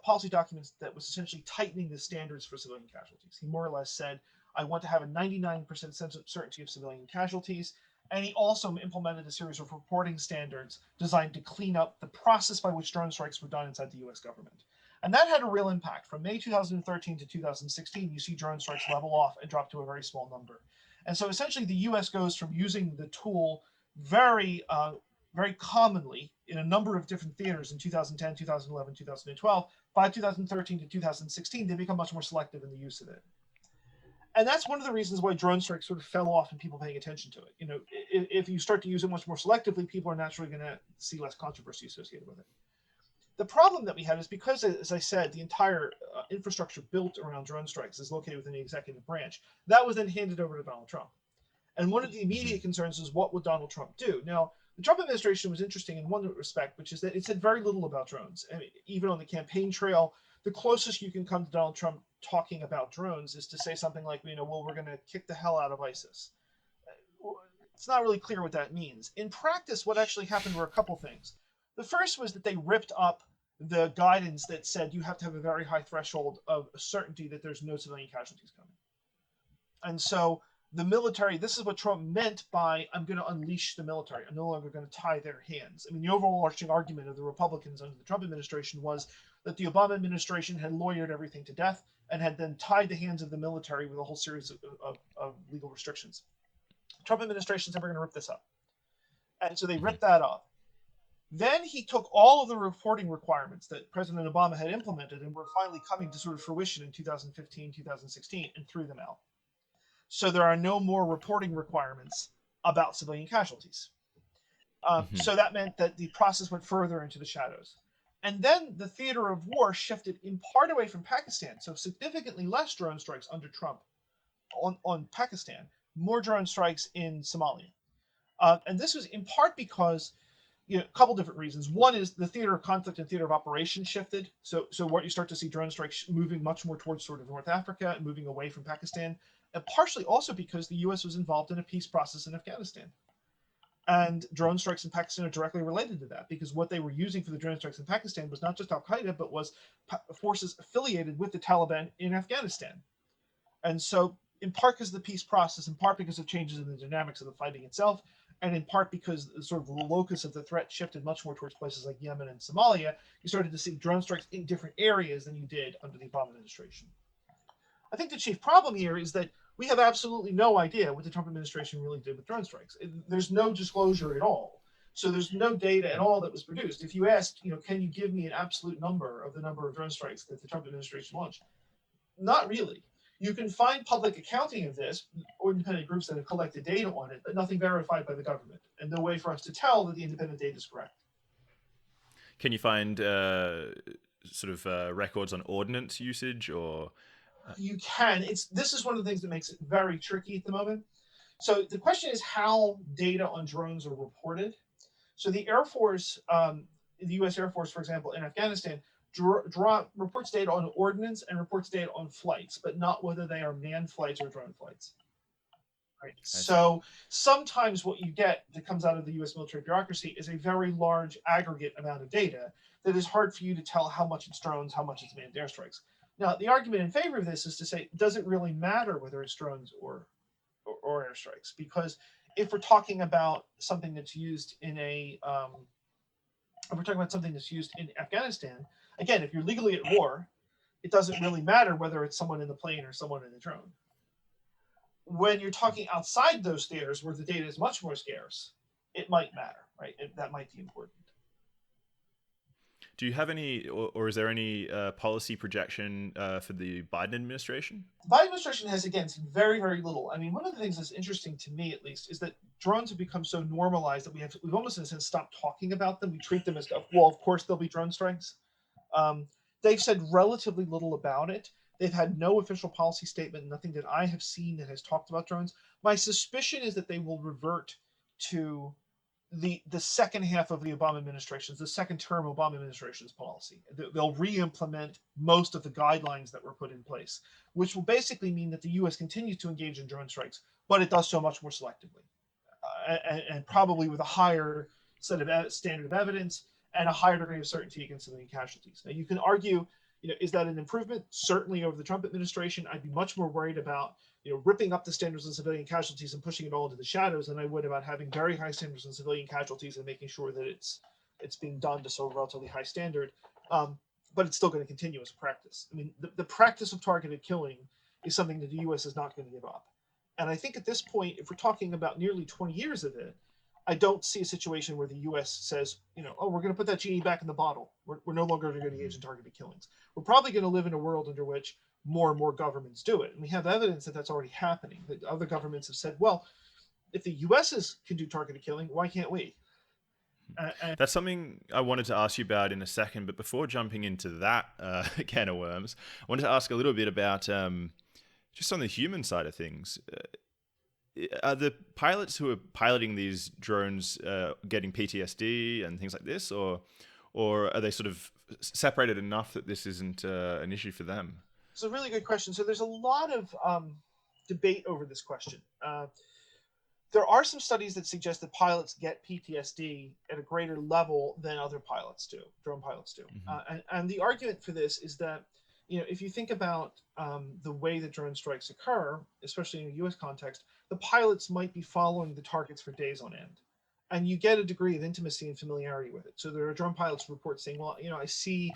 policy document that was essentially tightening the standards for civilian casualties. He more or less said, I want to have a 99% certainty of civilian casualties. And he also implemented a series of reporting standards designed to clean up the process by which drone strikes were done inside the US government. And that had a real impact. From May 2013 to 2016, you see drone strikes level off and drop to a very small number. And so essentially the US goes from using the tool very commonly in a number of different theaters in 2010, 2011, 2012. By 2013 to 2016, they become much more selective in the use of it. And that's one of the reasons why drone strikes sort of fell off and people paying attention to it. If you start to use it much more selectively, people are naturally going to see less controversy associated with it. The problem that we had is because, as I said, the entire infrastructure built around drone strikes is located within the executive branch. That was then handed over to Donald Trump. And one of the immediate concerns is what would Donald Trump do? Now, the Trump administration was interesting in one respect, which is that it said very little about drones. I mean, even on the campaign trail, the closest you can come to Donald Trump talking about drones is to say something like, well, we're going to kick the hell out of ISIS. It's not really clear what that means. In practice, what actually happened were a couple things. The first was that they ripped up the guidance that said you have to have a very high threshold of certainty that there's no civilian casualties coming. And so the military, this is what Trump meant by, I'm going to unleash the military. I'm no longer going to tie their hands. I mean, the overarching argument of the Republicans under the Trump administration was that the Obama administration had lawyered everything to death and had then tied the hands of the military with a whole series of legal restrictions. The Trump administration is never going to rip this up. And so they ripped that up. Then he took all of the reporting requirements that President Obama had implemented and were finally coming to sort of fruition in 2015, 2016, and threw them out. So there are no more reporting requirements about civilian casualties. So that meant that the process went further into the shadows. And then the theater of war shifted in part away from Pakistan. So significantly less drone strikes under Trump on Pakistan, more drone strikes in Somalia. And this was in part because a couple different reasons. One is the theater of conflict and theater of operation shifted. So what you start to see drone strikes moving much more towards sort of North Africa and moving away from Pakistan. And partially also because the U.S. was involved in a peace process in Afghanistan. And drone strikes in Pakistan are directly related to that, because what they were using for the drone strikes in Pakistan was not just Al-Qaeda, but was forces affiliated with the Taliban in Afghanistan. And so in part because of the peace process, in part because of changes in the dynamics of the fighting itself, and in part because sort of the locus of the threat shifted much more towards places like Yemen and Somalia, you started to see drone strikes in different areas than you did under the Obama administration. I think the chief problem here is that we have absolutely no idea what the Trump administration really did with drone strikes. There's no disclosure at all. So there's no data at all that was produced. If you asked, can you give me an absolute number of the number of drone strikes that the Trump administration launched? Not really. You can find public accounting of this, or independent groups that have collected data on it, but nothing verified by the government, and no way for us to tell that the independent data is correct. Can you find records on ordnance usage or? You can. This is one of the things that makes it very tricky at the moment. So the question is how data on drones are reported. So the Air Force, the U.S. Air Force, for example, in Afghanistan, reports data on ordnance and reports data on flights, but not whether they are manned flights or drone flights. Right. So sometimes what you get that comes out of the U.S. military bureaucracy is a very large aggregate amount of data that is hard for you to tell how much it's drones, how much it's manned airstrikes. Now, the argument in favor of this is to say, does it really matter whether it's drones or airstrikes? Because if we're talking about something that's used in if we're talking about something that's used in Afghanistan, again, if you're legally at war, it doesn't really matter whether it's someone in the plane or someone in the drone. When you're talking outside those theaters where the data is much more scarce, it might matter, right? That might be important. Do you have any, or is there any policy projection for the Biden administration? The Biden administration has, again, seen very, very little. I mean, one of the things that's interesting to me, at least, is that drones have become so normalized that we've almost in a sense stopped talking about them. We treat them as, well, of course there'll be drone strikes. They've said relatively little about it. They've had no official policy statement, nothing that I have seen that has talked about drones. My suspicion is that they will revert to the second half of the Obama administration's, the second term Obama administration's policy. They'll re-implement most of the guidelines that were put in place, which will basically mean that the U.S. continues to engage in drone strikes, but it does so much more selectively, and probably with a higher set of standard of evidence and a higher degree of certainty against civilian casualties. Now, you can argue, is that an improvement? Certainly over the Trump administration. I'd be much more worried about ripping up the standards on civilian casualties and pushing it all into the shadows than I would about having very high standards on civilian casualties and making sure that it's being done to so relatively high standard. But it's still going to continue as a practice. I mean, the practice of targeted killing is something that the U.S. is not going to give up. And I think at this point, if we're talking about nearly 20 years of it, I don't see a situation where the U.S. says, oh, we're going to put that genie back in the bottle. We're no longer going to engage in targeted killings. We're probably going to live in a world under which more and more governments do it. And we have evidence that that's already happening, that other governments have said, well, if the U.S. can do targeted killing, why can't we? That's something I wanted to ask you about in a second. But before jumping into that can of worms, I wanted to ask a little bit about just on the human side of things. Are the pilots who are piloting these drones getting PTSD and things like this, or are they sort of separated enough that this isn't an issue for them? It's a really good question. So there's a lot of debate over this question. There are some studies that suggest that pilots get PTSD at a greater level than other pilots do, drone pilots do. Mm-hmm. And the argument for this is that, if you think about the way that drone strikes occur, especially in a U.S. context, the pilots might be following the targets for days on end. And you get a degree of intimacy and familiarity with it. So there are drone pilots who report saying, well, I see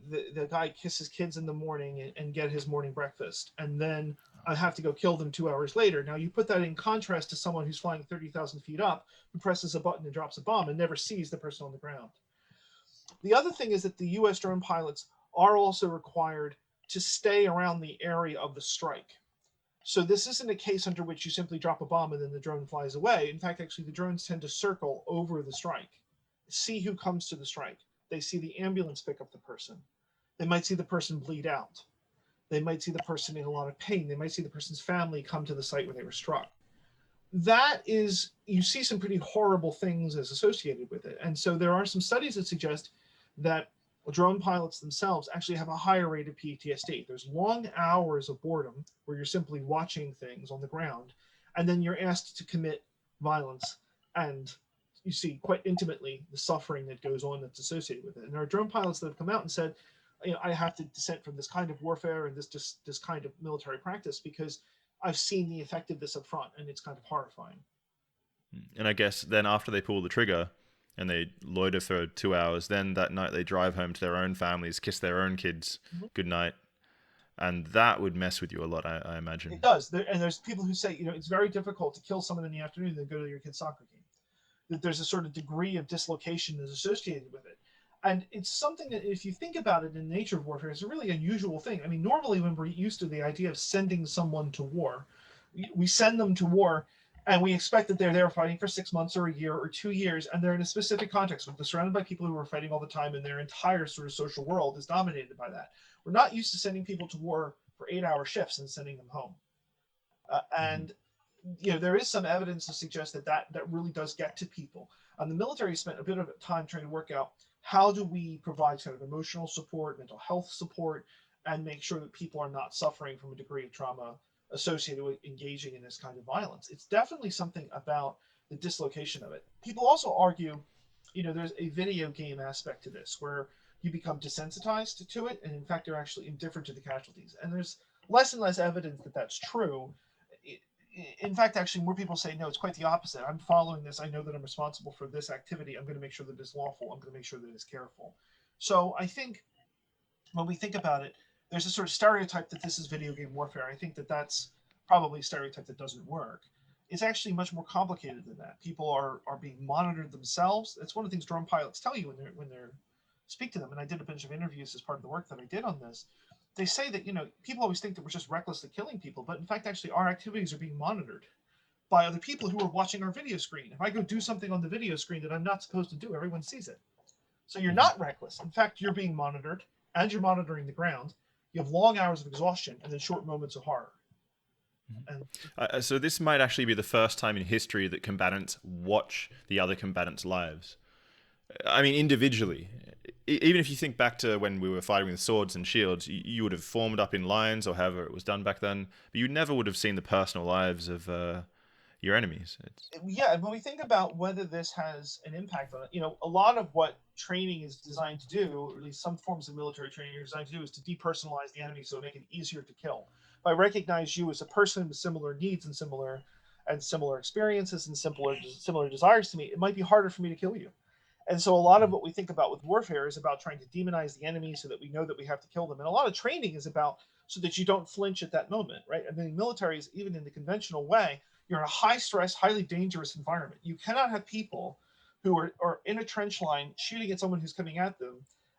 the guy kiss his kids in the morning and get his morning breakfast, and then I have to go kill them 2 hours later. Now you put that in contrast to someone who's flying 30,000 feet up, who presses a button and drops a bomb and never sees the person on the ground. The other thing is that the U.S. drone pilots are also required to stay around the area of the strike. So this isn't a case under which you simply drop a bomb and then the drone flies away. In fact, actually, the drones tend to circle over the strike, see who comes to the strike. They see the ambulance pick up the person. They might see the person bleed out. They might see the person in a lot of pain. They might see the person's family come to the site where they were struck. That is, you see some pretty horrible things as associated with it. And so there are some studies that suggest that drone pilots themselves actually have a higher rate of PTSD. There's long hours of boredom where you're simply watching things on the ground, and then you're asked to commit violence, and you see quite intimately the suffering that goes on that's associated with it. And there are drone pilots that have come out and said, I have to dissent from this kind of warfare and this kind of military practice because I've seen the effect of this up front, and it's kind of horrifying. And I guess then after they pull the trigger and they loiter for 2 hours, then that night they drive home to their own families, kiss their own kids goodnight. And that would mess with you a lot, I imagine. It does. And there's people who say, it's very difficult to kill someone in the afternoon and then go to your kid's soccer game. That there's a sort of degree of dislocation that's associated with it. And it's something that, if you think about it in the nature of warfare, it's a really unusual thing. I mean, normally when we're used to the idea of sending someone to war, we send them to war and we expect that they're there fighting for 6 months or a year or 2 years, and they're in a specific context. They're surrounded by people who are fighting all the time, and their entire sort of social world is dominated by that. We're not used to sending people to war for 8-hour shifts and sending them home. And there is some evidence to suggest that really does get to people. The military spent a bit of time trying to work out how do we provide kind of emotional support, mental health support, and make sure that people are not suffering from a degree of trauma associated with engaging in this kind of violence. It's definitely something about the dislocation of it. People also argue, there's a video game aspect to this where you become desensitized to it, and in fact, you're actually indifferent to the casualties. And there's less and less evidence that that's true. in fact, actually, more people say no. It's quite the opposite. I'm following this. I know that I'm responsible for this activity. I'm going to make sure that it's lawful. I'm going to make sure that it's careful. So I think when we think about it, there's a sort of stereotype that this is video game warfare. I think that that's probably a stereotype that doesn't work. It's actually much more complicated than that. People are being monitored themselves. That's one of the things drone pilots tell you when they're speak to them. And I did a bunch of interviews as part of the work that I did on this. They say that people always think that we're just recklessly killing people, but in fact, actually, our activities are being monitored by other people who are watching our video screen. If I go do something on the video screen that I'm not supposed to do, everyone sees it. So you're not reckless. In fact, you're being monitored, and you're monitoring the ground. You have long hours of exhaustion and then short moments of horror. So this might actually be the first time in history that combatants watch the other combatants' lives. I mean, individually. Even if you think back to when we were fighting with swords and shields, you would have formed up in lines or however it was done back then, but you never would have seen the personal lives of your enemies. Yeah, when we think about whether this has an impact on it, a lot of what training is designed to do, or at least some forms of military training are designed to do, is to depersonalize the enemy so make it easier to kill. If I recognize you as a person with similar needs and similar experiences and similar desires to me, it might be harder for me to kill you. And so a lot of what we think about with warfare is about trying to demonize the enemy so that we know that we have to kill them. And a lot of training is about so that you don't flinch at that moment, right? I mean, militaries, even in the conventional way, you're in a high stress, highly dangerous environment. You cannot have people who are in a trench line shooting at someone who's coming at them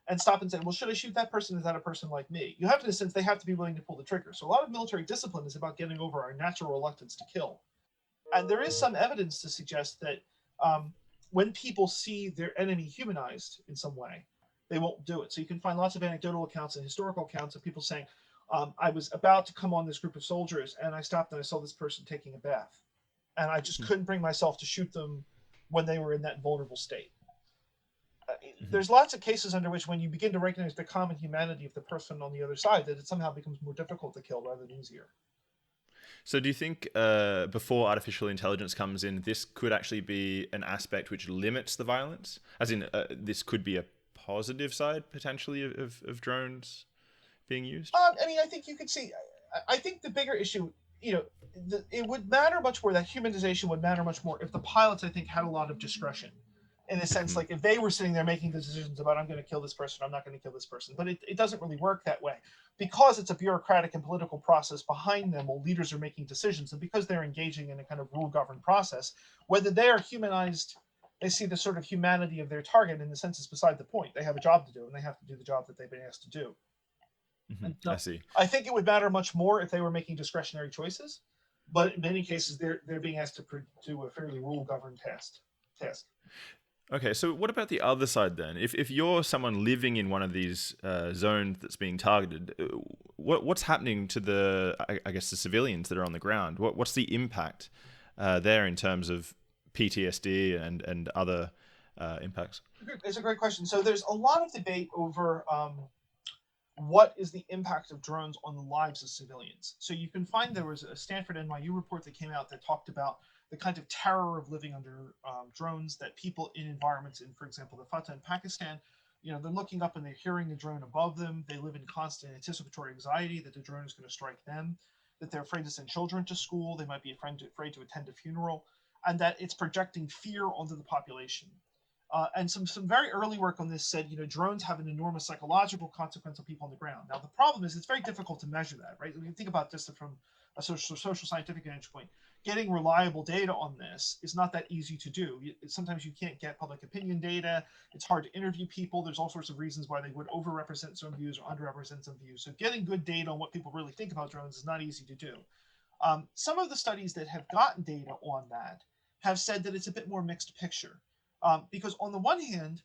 and stop and say, well, should I shoot that person? Is that a person like me? You have to, in a sense, they have to be willing to pull the trigger. So a lot of military discipline is about getting over our natural reluctance to kill. And there is some evidence to suggest that when people see their enemy humanized in some way, they won't do it. So you can find lots of anecdotal accounts and historical accounts of people saying, I was about to come on this group of soldiers and I stopped and I saw this person taking a bath. And I just couldn't bring myself to shoot them when they were in that vulnerable state. There's lots of cases under which when you begin to recognize the common humanity of the person on the other side, that it somehow becomes more difficult to kill rather than easier. So do you think before artificial intelligence comes in, this could actually be an aspect which limits the violence? As in, this could be a positive side, potentially, of drones being used? I mean, I think you could see, I think the bigger issue, it would matter much more, that humanization would matter much more if the pilots, I think, had a lot of discretion. In a sense, like if they were sitting there making the decisions about, I'm going to kill this person, I'm not going to kill this person. But it doesn't really work that way. Because it's a bureaucratic and political process behind them while leaders are making decisions, and because they're engaging in a kind of rule-governed process, whether they are humanized, they see the sort of humanity of their target, in the sense, is beside the point. They have a job to do, and they have to do the job that they've been asked to do. I see. I think it would matter much more if they were making discretionary choices, but in many cases, they're being asked to do a fairly rule-governed task. Okay, so what about the other side then? If you're someone living in one of these zones that's being targeted, what's happening to the civilians that are on the ground? What's the impact there in terms of PTSD and other impacts? It's a great question. So there's a lot of debate over what is the impact of drones on the lives of civilians. So you can find there was a Stanford NYU report that came out that talked about the kind of terror of living under drones that people in environments in, for example, the Fatah in Pakistan, they're looking up and they're hearing a drone above them. They live in constant anticipatory anxiety that the drone is going to strike them, that they're afraid to send children to school. They might be afraid to attend a funeral, and that it's projecting fear onto the population. And some very early work on this said, drones have an enormous psychological consequence on people on the ground. Now, the problem is it's very difficult to measure that, right? When you think about this from a social scientific vantage point, getting reliable data on this is not that easy to do. Sometimes you can't get public opinion data. It's hard to interview people. There's all sorts of reasons why they would overrepresent some views or underrepresent some views. So getting good data on what people really think about drones is not easy to do. Some of the studies that have gotten data on that have said that it's a bit more mixed picture. Because on the one hand,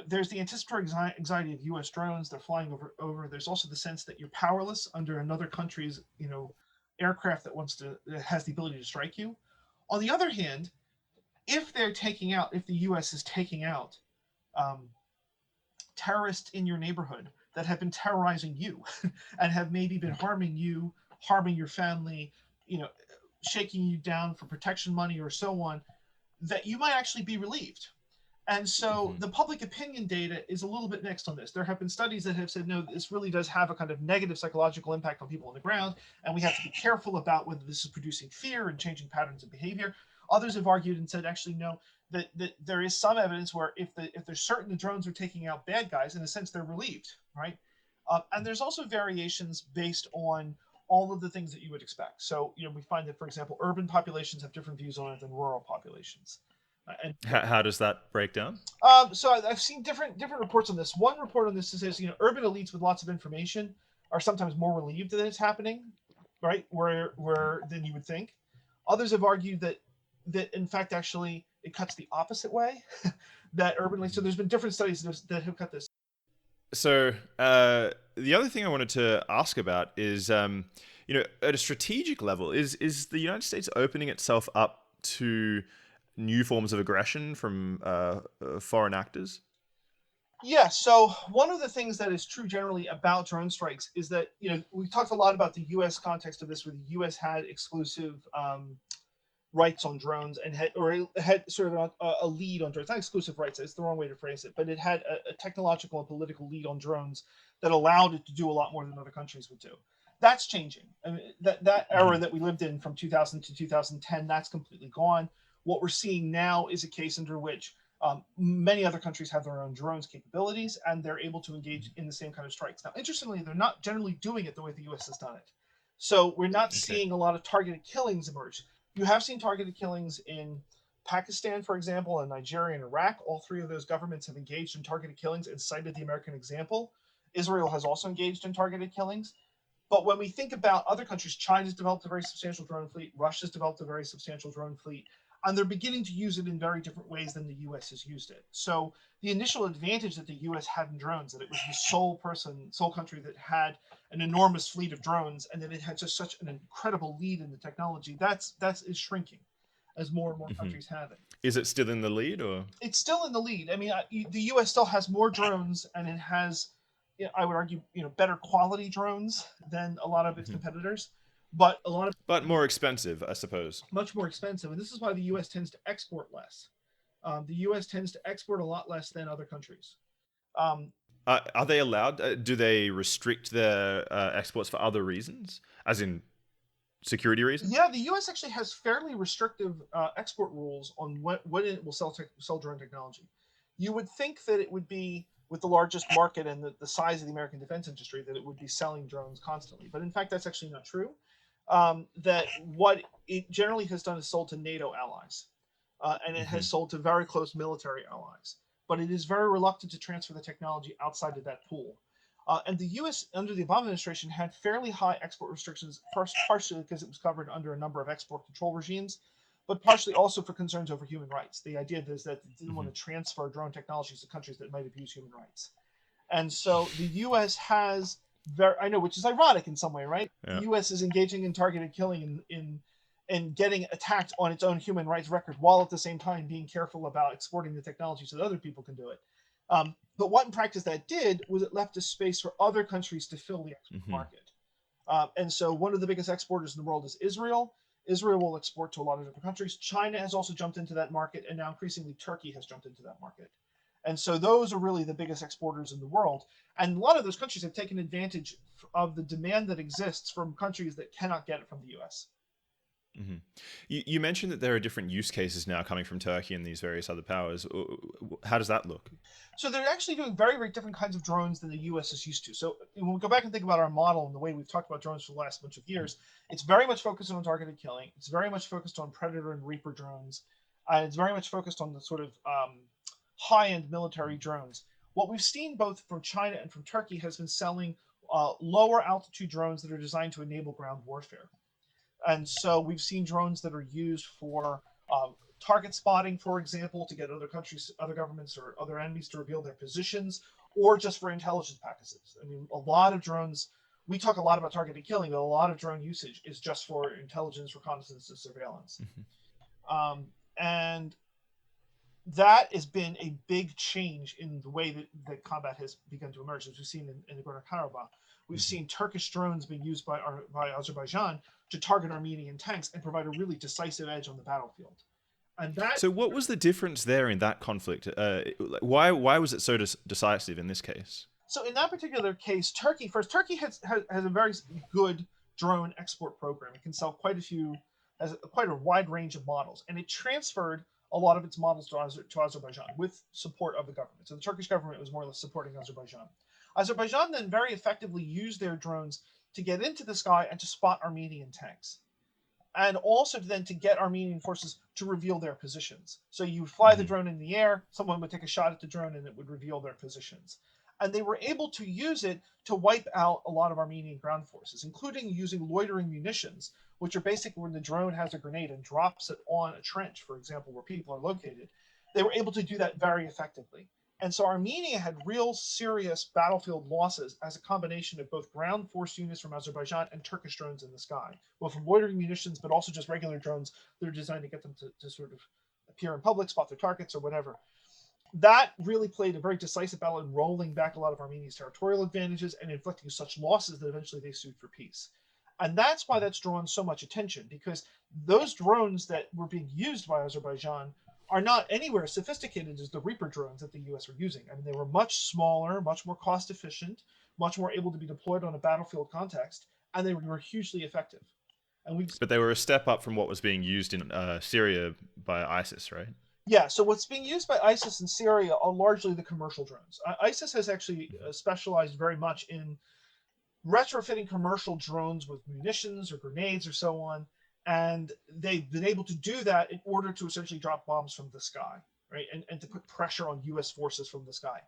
there's the anticipatory anxiety of U.S. drones. They're flying over. There's also the sense that you're powerless under another country's, aircraft that has the ability to strike you. On the other hand, if the U.S. is taking out terrorists in your neighborhood that have been terrorizing you and have maybe been harming you, harming your family, shaking you down for protection money or so on, that you might actually be relieved. And so the public opinion data is a little bit mixed on this. There have been studies that have said, no, this really does have a kind of negative psychological impact on people on the ground, and we have to be careful about whether this is producing fear and changing patterns of behavior. Others have argued and said, actually, no, that there is some evidence where if they're certain the drones are taking out bad guys, in a sense, they're relieved, right? And there's also variations based on all of the things that you would expect. So, we find that, for example, urban populations have different views on it than rural populations. And How does that break down? so I've seen different reports on this. One report on this says, urban elites with lots of information are sometimes more relieved that it's happening, right? Where than you would think. Others have argued that in fact actually it cuts the opposite way. That urban elites. So there's been different studies that have cut this. So the other thing I wanted to ask about is, at a strategic level, is the United States opening itself up to new forms of aggression from foreign actors? Yeah, so one of the things that is true generally about drone strikes is that, we've talked a lot about the U.S. context of this, where the U.S. had exclusive rights on drones and had sort of a lead on drones. Not exclusive rights, it's the wrong way to phrase it, but it had a technological and political lead on drones that allowed it to do a lot more than other countries would do. That's changing. I mean, that era that we lived in from 2000 to 2010, that's completely gone. What we're seeing now is a case under which many other countries have their own drones capabilities, and they're able to engage in the same kind of strikes. Now, interestingly, they're not generally doing it the way the U.S. has done it. So we're not seeing a lot of targeted killings emerge. You have seen targeted killings in Pakistan, for example, and Nigeria and Iraq. All three of those governments have engaged in targeted killings and cited the American example. Israel has also engaged in targeted killings. But when we think about other countries, China's developed a very substantial drone fleet. Russia's developed a very substantial drone fleet. And they're beginning to use it in very different ways than the U.S. has used it. So the initial advantage that the U.S. had in drones, that it was the sole country that had an enormous fleet of drones, and that it had just such an incredible lead in the technology, that is shrinking as more and more countries have it. Is it still in the lead, or? It's still in the lead. I mean, the U.S. still has more drones, and it has, I would argue, better quality drones than a lot of its competitors. But more expensive, I suppose. Much more expensive, and this is why the U.S. tends to export less. The U.S. tends to export a lot less than other countries. Are they allowed? Do they restrict their exports for other reasons, as in security reasons? Yeah, the U.S. actually has fairly restrictive export rules on when it will sell drone technology. You would think that it would be, with the largest market and the size of the American defense industry, that it would be selling drones constantly. But in fact, that's actually not true. That what it generally has done is sold to NATO allies, and it has sold to very close military allies. But it is very reluctant to transfer the technology outside of that pool. And the U.S. under the Obama administration had fairly high export restrictions, partially because it was covered under a number of export control regimes, but partially also for concerns over human rights. The idea is that it didn't want to transfer drone technologies to countries that might abuse human rights. And so the U.S. has which is ironic in some way, right? Yeah. The U.S. is engaging in targeted killing in getting attacked on its own human rights record, while at the same time being careful about exporting the technology so that other people can do it. But what in practice that did was it left a space for other countries to fill the export market. And so one of the biggest exporters in the world is Israel. Israel will export to a lot of different countries. China has also jumped into that market, and now increasingly Turkey has jumped into that market. And so those are really the biggest exporters in the world. And a lot of those countries have taken advantage of the demand that exists from countries that cannot get it from the U.S. You mentioned that there are different use cases now coming from Turkey and these various other powers. How does that look? So they're actually doing very, very different kinds of drones than the U.S. is used to. So when we go back and think about our model and the way we've talked about drones for the last bunch of years, it's very much focused on targeted killing. It's very much focused on Predator and Reaper drones. It's very much focused on the sort of high-end military drones. What we've seen both from China and from Turkey has been selling lower altitude drones that are designed to enable ground warfare. And so we've seen drones that are used for target spotting, for example, to get other countries, other governments, or other enemies to reveal their positions, or just for intelligence packages. I mean, a lot of drones, we talk a lot about targeted killing, but a lot of drone usage is just for intelligence, reconnaissance, and surveillance. And that has been a big change in the way that combat has begun to emerge, as we've seen in Nagorno-Karabakh. We've seen Turkish drones being used by Azerbaijan to target Armenian tanks and provide a really decisive edge on the battlefield. And that, So what was the difference there in that conflict? Why was it so decisive in this case? so in that particular case, Turkey has a very good drone export program. It can sell has quite a wide range of models, and it transferred a lot of its models to Azerbaijan with support of the government. So the Turkish government was more or less supporting Azerbaijan. Azerbaijan then very effectively used their drones to get into the sky and to spot Armenian tanks, and also then to get Armenian forces to reveal their positions. So you would fly the Mm-hmm. drone in the air, someone would take a shot at the drone, and it would reveal their positions. And they were able to use it to wipe out a lot of Armenian ground forces, including using loitering munitions, which are basically when the drone has a grenade and drops it on a trench, for example, where people are located. They were able to do that very effectively. And so Armenia had real serious battlefield losses as a combination of both ground force units from Azerbaijan and Turkish drones in the sky. Well, from loitering munitions, but also just regular drones that are designed to get them to sort of appear in public, spot their targets, or whatever. That really played a very decisive battle in rolling back a lot of Armenia's territorial advantages and inflicting such losses that eventually they sued for peace. And that's why that's drawn so much attention, because those drones that were being used by Azerbaijan are not anywhere as sophisticated as the Reaper drones that the US were using. I mean, they were much smaller, much more cost efficient, much more able to be deployed on a battlefield context, and they were hugely effective. And we But they were a step up from what was being used in Syria by ISIS, right? Yeah, so what's being used by ISIS in Syria are largely the commercial drones. ISIS has actually specialized very much in retrofitting commercial drones with munitions or grenades or so on, and they've been able to do that in order to essentially drop bombs from the sky, right, and to put pressure on U.S. forces from the sky.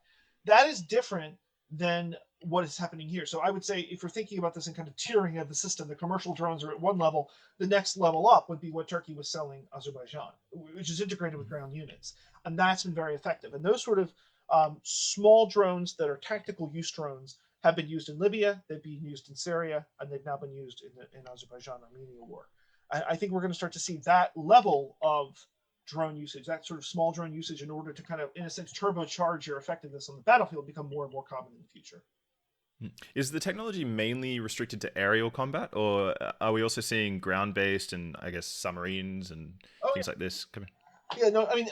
That is different than what is happening here. So I would say if you're thinking about this in kind of tiering of the system, the commercial drones are at one level. The next level up would be what Turkey was selling Azerbaijan, which is integrated with ground units, and that's been very effective. And those sort of small drones that are tactical use drones have been used in Libya, they've been used in Syria, and they've now been used in Azerbaijan-Armenia war. I think we're going to start to see that level of drone usage, that sort of small drone usage, in order to kind of, in a sense, turbocharge your effectiveness on the battlefield, become more and more common in the future. Is the technology mainly restricted to aerial combat, or are we also seeing ground-based and, I guess, submarines and Oh things like this coming? yeah, no, I mean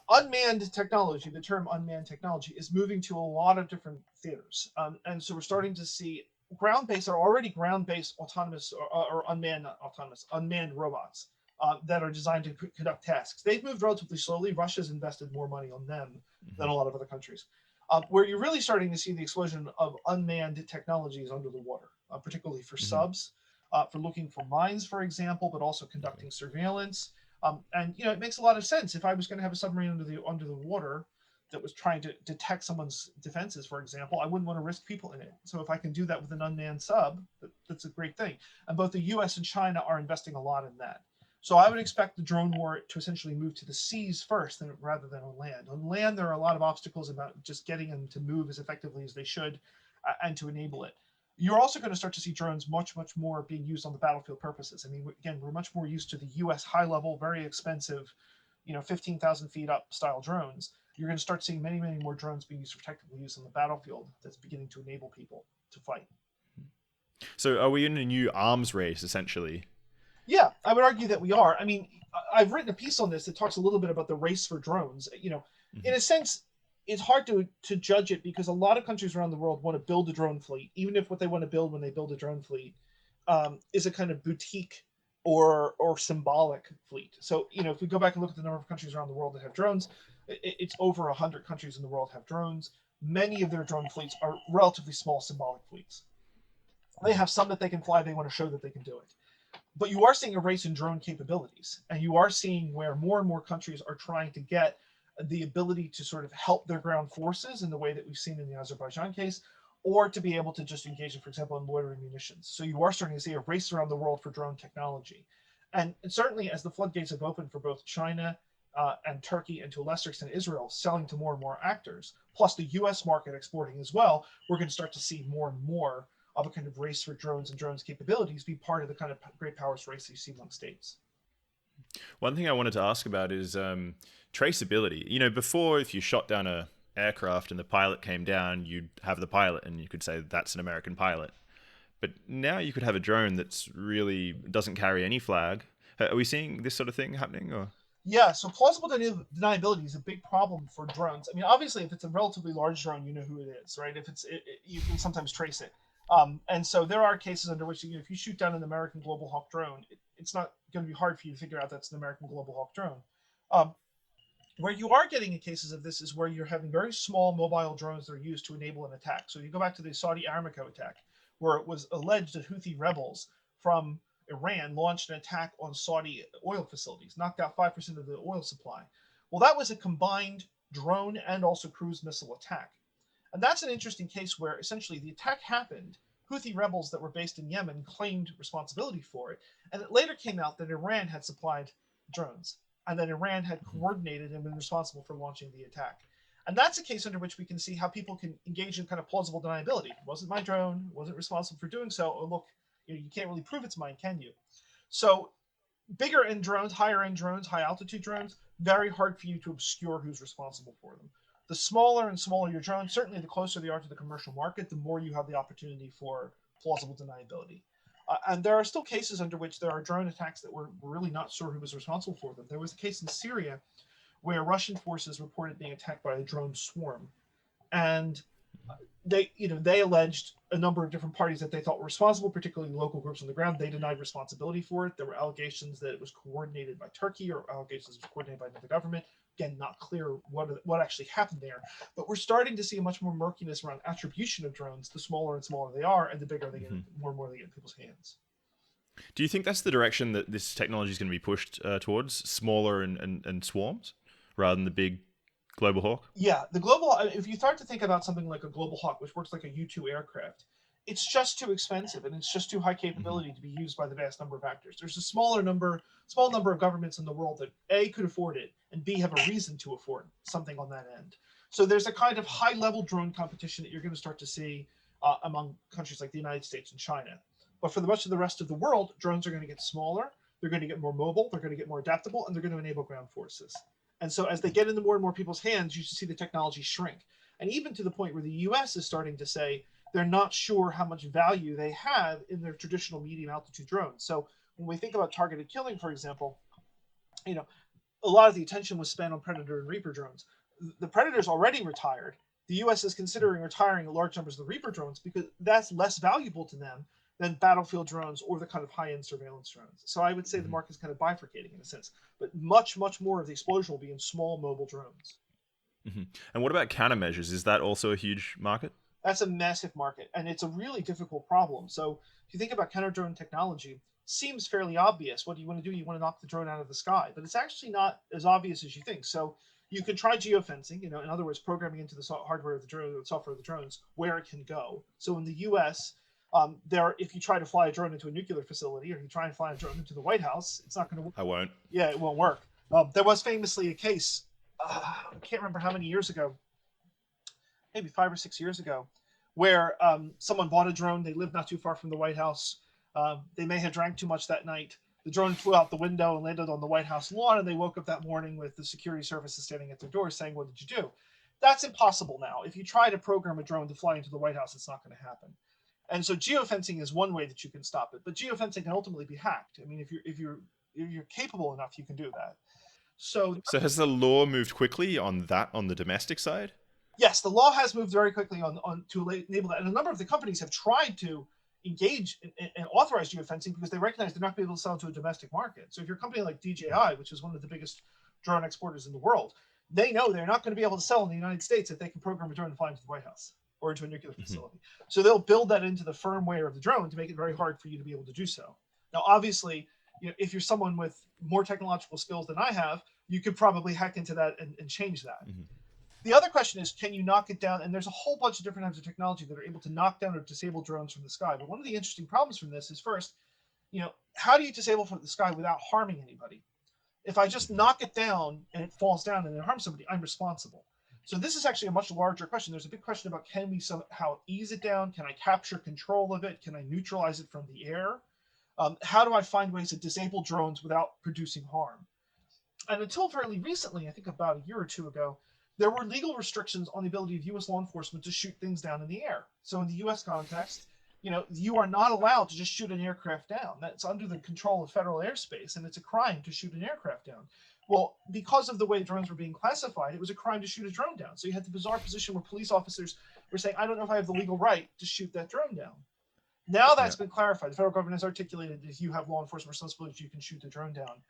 unmanned technology. The term unmanned technology is moving to a lot of different theaters, and so we're starting to see ground-based are already ground-based autonomous or unmanned, not autonomous, unmanned robots that are designed to conduct tasks. They've moved relatively slowly. Russia's invested more money on them than Mm-hmm. a lot of other countries. Where you're really starting to see the explosion of unmanned technologies under the water, particularly for Mm-hmm. subs, for looking for mines, for example, but also conducting surveillance. And it makes a lot of sense. If I was going to have a submarine under the water that was trying to detect someone's defenses, for example, I wouldn't want to risk people in it. So if I can do that with an unmanned sub, that's a great thing. And both the U.S. and China are investing a lot in that. So I would expect the drone war to essentially move to the seas first, rather than on land. On land, there are a lot of obstacles about just getting them to move as effectively as they should, and to enable it. You're also going to start to see drones much, much more being used on the battlefield purposes. I mean, again, we're much more used to the U.S. high-level, very expensive, 15,000 feet up style drones. You're going to start seeing many, many more drones being used for technical use on the battlefield. That's beginning to enable people to fight. So are we in a new arms race, essentially? Yeah, I would argue that we are. I mean, I've written a piece on this that talks a little bit about the race for drones. In a sense, it's hard to judge it because a lot of countries around the world want to build a drone fleet, even if what they want to build when they build a drone fleet is a kind of boutique or symbolic fleet. So, if we go back and look at the number of countries around the world that have drones, it's over 100 countries in the world have drones. Many of their drone fleets are relatively small symbolic fleets. They have some that they can fly. They want to show that they can do it. But you are seeing a race in drone capabilities, and you are seeing where more and more countries are trying to get the ability to sort of help their ground forces in the way that we've seen in the Azerbaijan case, or to be able to just engage in, for example, in loitering munitions. So you are starting to see a race around the world for drone technology. And certainly as the floodgates have opened for both China and Turkey, and to a lesser extent Israel, selling to more and more actors, plus the US market exporting as well, we're going to start to see more and more of a kind of race for drones and drones capabilities be part of the kind of great powers race that you see among states. One thing I wanted to ask about is traceability. Before, if you shot down a aircraft and the pilot came down, you'd have the pilot and you could say that's an American pilot. But now you could have a drone that's really doesn't carry any flag. Are we seeing this sort of thing happening? Or Yeah, so plausible deniability is a big problem for drones. I mean, obviously, if it's a relatively large drone, you know who it is, right? If you can sometimes trace it. And so there are cases under which, if you shoot down an American Global Hawk drone, it's not going to be hard for you to figure out that's an American Global Hawk drone. Um, where you are getting in cases of this is where you're having very small mobile drones that are used to enable an attack. So you go back to the Saudi Aramco attack, where it was alleged that Houthi rebels from Iran launched an attack on Saudi oil facilities, knocked out 5% of the oil supply. Well, that was a combined drone and also cruise missile attack. And that's an interesting case where essentially the attack happened. Houthi rebels that were based in Yemen claimed responsibility for it. And it later came out that Iran had supplied drones and that Iran had coordinated and been responsible for launching the attack. And that's a case under which we can see how people can engage in kind of plausible deniability. It wasn't my drone, wasn't responsible for doing so. Oh, look, you can't really prove it's mine, can you? So bigger end drones, higher end drones, high altitude drones, very hard for you to obscure who's responsible for them. The smaller and smaller your drones, certainly the closer they are to the commercial market, the more you have the opportunity for plausible deniability. And there are still cases under which there are drone attacks that we're really not sure who was responsible for them. There was a case in Syria where Russian forces reported being attacked by a drone swarm, and they alleged a number of different parties that they thought were responsible, particularly local groups on the ground. They denied responsibility for it. There were allegations that it was coordinated by Turkey or allegations it was coordinated by another government. Again, not clear what actually happened there. But we're starting to see much more murkiness around attribution of drones. The smaller and smaller they are, and the bigger they get, the more and more they get in people's hands. Do you think that's the direction that this technology is going to be pushed towards, smaller and swarms, rather than the big Global Hawk? Yeah, the global. If you start to think about something like a Global Hawk, which works like a U-2 aircraft, it's just too expensive and it's just too high capability to be used by the vast number of actors. There's a small number of governments in the world that A, could afford it, and B, have a reason to afford something on that end. So there's a kind of high-level drone competition that you're going to start to see among countries like the United States and China. But for the much of the rest of the world, drones are going to get smaller, they're going to get more mobile, they're going to get more adaptable, and they're going to enable ground forces. And so as they get into more and more people's hands, you see the technology shrink. And even to the point where the US is starting to say they're not sure how much value they have in their traditional medium altitude drones. So when we think about targeted killing, for example, a lot of the attention was spent on Predator and Reaper drones. The Predator's already retired. The US is considering retiring large numbers of the Reaper drones because that's less valuable to them than battlefield drones or the kind of high-end surveillance drones. So I would say the market is kind of bifurcating in a sense, but much, much more of the explosion will be in small mobile drones. And what about countermeasures? Is that also a huge market? That's a massive market, and it's a really difficult problem. So if you think about counter drone technology, seems fairly obvious. What do you want to do? You want to knock the drone out of the sky, but it's actually not as obvious as you think. So you can try geofencing, in other words, programming into the hardware of the drone, the software of the drones, where it can go. So in the U.S., if you try to fly a drone into a nuclear facility or you try and fly a drone into the White House, it's not going to work. I won't. Yeah, it won't work. There was famously a case, I can't remember how many years ago, maybe 5 or 6 years ago, where someone bought a drone. They lived not too far from the White House. They may have drank too much that night. The drone flew out the window and landed on the White House lawn, and they woke up that morning with the security services standing at their door saying, "What did you do?" That's impossible now. If you try to program a drone to fly into the White House, it's not going to happen. And so geofencing is one way that you can stop it, but geofencing can ultimately be hacked. I mean, if you're capable enough, you can do that. So has the law moved quickly on the domestic side? Yes, the law has moved very quickly on to enable that, and a number of the companies have tried to engage and authorize geofencing because they recognize they're not going to be able to sell to a domestic market. So if you're a company like DJI, which is one of the biggest drone exporters in the world, they know they're not going to be able to sell in the United States if they can program a drone to fly into the White House or into a nuclear facility. So they'll build that into the firmware of the drone to make it very hard for you to be able to do so. Now, obviously, if you're someone with more technological skills than I have, you could probably hack into that and change that. The other question is, can you knock it down? And there's a whole bunch of different types of technology that are able to knock down or disable drones from the sky. But one of the interesting problems from this is first, how do you disable from the sky without harming anybody? If I just knock it down and it falls down and it harms somebody, I'm responsible. So this is actually a much larger question. There's a big question about, can we somehow ease it down? Can I capture control of it? Can I neutralize it from the air? How do I find ways to disable drones without producing harm? And until fairly recently, I think about a year or two ago, there were legal restrictions on the ability of U.S. law enforcement to shoot things down in the air. So in the U.S. context, you are not allowed to just shoot an aircraft down. That's under the control of federal airspace, and it's a crime to shoot an aircraft down. Well, because of the way drones were being classified, it was a crime to shoot a drone down. So you had the bizarre position where police officers were saying, I don't know if I have the legal right to shoot that drone down. Now Yeah. that's been clarified. The federal government has articulated that if you have law enforcement responsibilities, you can shoot the drone down.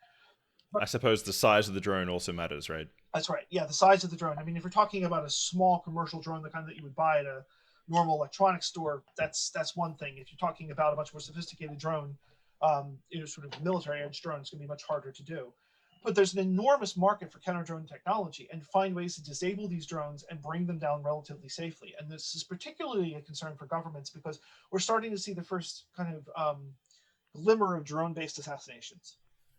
I suppose the size of the drone also matters, right? That's right. Yeah, the size of the drone. I mean, if you're talking about a small commercial drone, the kind that you would buy at a normal electronics store, that's one thing. If you're talking about a much more sophisticated drone, sort of military edge drone, it's going to be much harder to do. But there's an enormous market for counter drone technology, and find ways to disable these drones and bring them down relatively safely. And this is particularly a concern for governments because we're starting to see the first kind of glimmer of drone-based assassinations.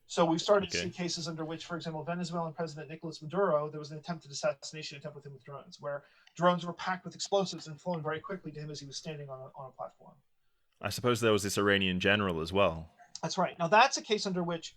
So we've started to see cases under which, for example, Venezuelan President Nicolas Maduro, there was an attempted assassination attempt with him with drones, where drones were packed with explosives and flown very quickly to him as he was standing on a platform. I suppose there was this Iranian general as well. That's right. Now that's a case under which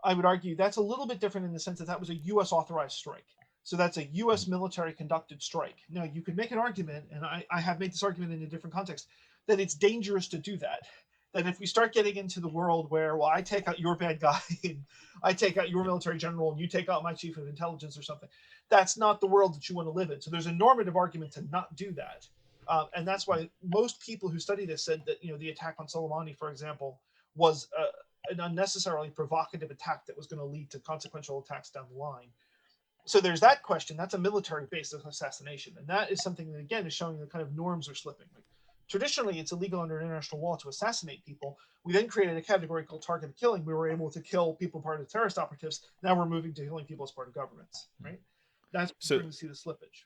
I would argue that's a little bit different in the sense that that was a U.S. authorized strike. So that's a U.S. military conducted strike. Now you could make an argument, and I have made this argument in a different context, that it's dangerous to do that. That if we start getting into the world where, well, I take out your bad guy and I take out your military general and you take out my chief of intelligence or something, that's not the world that you want to live in. So there's a normative argument to not do that. And that's why most people who study this said that, the attack on Soleimani, for example, was an unnecessarily provocative attack that was going to lead to consequential attacks down the line. So there's that question. That's a military-based assassination. And that is something that, again, is showing the kind of norms are slipping. Like, traditionally, it's illegal under international law to assassinate people. We then created a category called targeted killing. We were able to kill people part of the terrorist operatives. Now we're moving to killing people as part of governments, right? That's where we're going to see the slippage.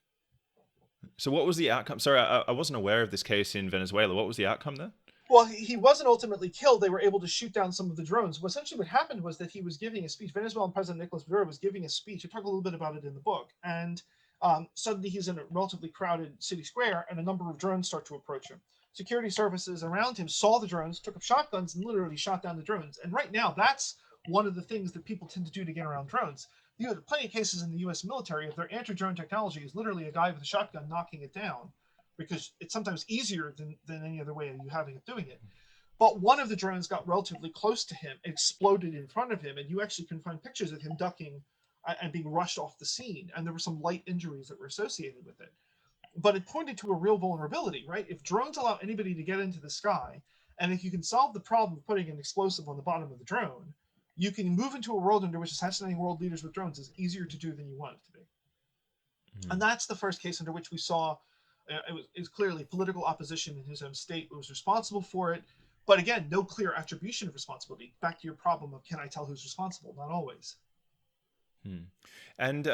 So what was the outcome? Sorry, I wasn't aware of this case in Venezuela. What was the outcome there? Well, he wasn't ultimately killed. They were able to shoot down some of the drones. Well, essentially what happened was that he was giving a speech. Venezuelan President Nicolas Maduro was giving a speech. I talk a little bit about it in the book. And suddenly he's in a relatively crowded city square, and a number of drones start to approach him. Security services around him saw the drones, took up shotguns, and literally shot down the drones. And right now, that's one of the things that people tend to do to get around drones. You have plenty of cases in the U.S. military of their anti-drone technology is literally a guy with a shotgun knocking it down, because it's sometimes easier than any other way of you having of doing it. But one of the drones got relatively close to him, exploded in front of him, and you actually can find pictures of him ducking and being rushed off the scene. And there were some light injuries that were associated with it. But it pointed to a real vulnerability, right? If drones allow anybody to get into the sky, and if you can solve the problem of putting an explosive on the bottom of the drone, you can move into a world under which assassinating world leaders with drones is easier to do than you want it to be. Mm-hmm. And that's the first case under which we saw it was clearly political opposition in his own state was responsible for it. But again, no clear attribution of responsibility. Back to your problem of can I tell who's responsible? Not always. And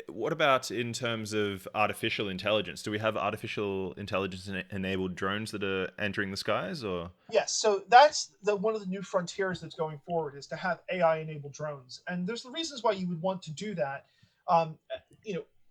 what about in terms of artificial intelligence? Do we have artificial intelligence-enabled drones that are entering the skies, or? Yes, so that's one of the new frontiers that's going forward is to have AI-enabled drones, and there's the reasons why you would want to do that.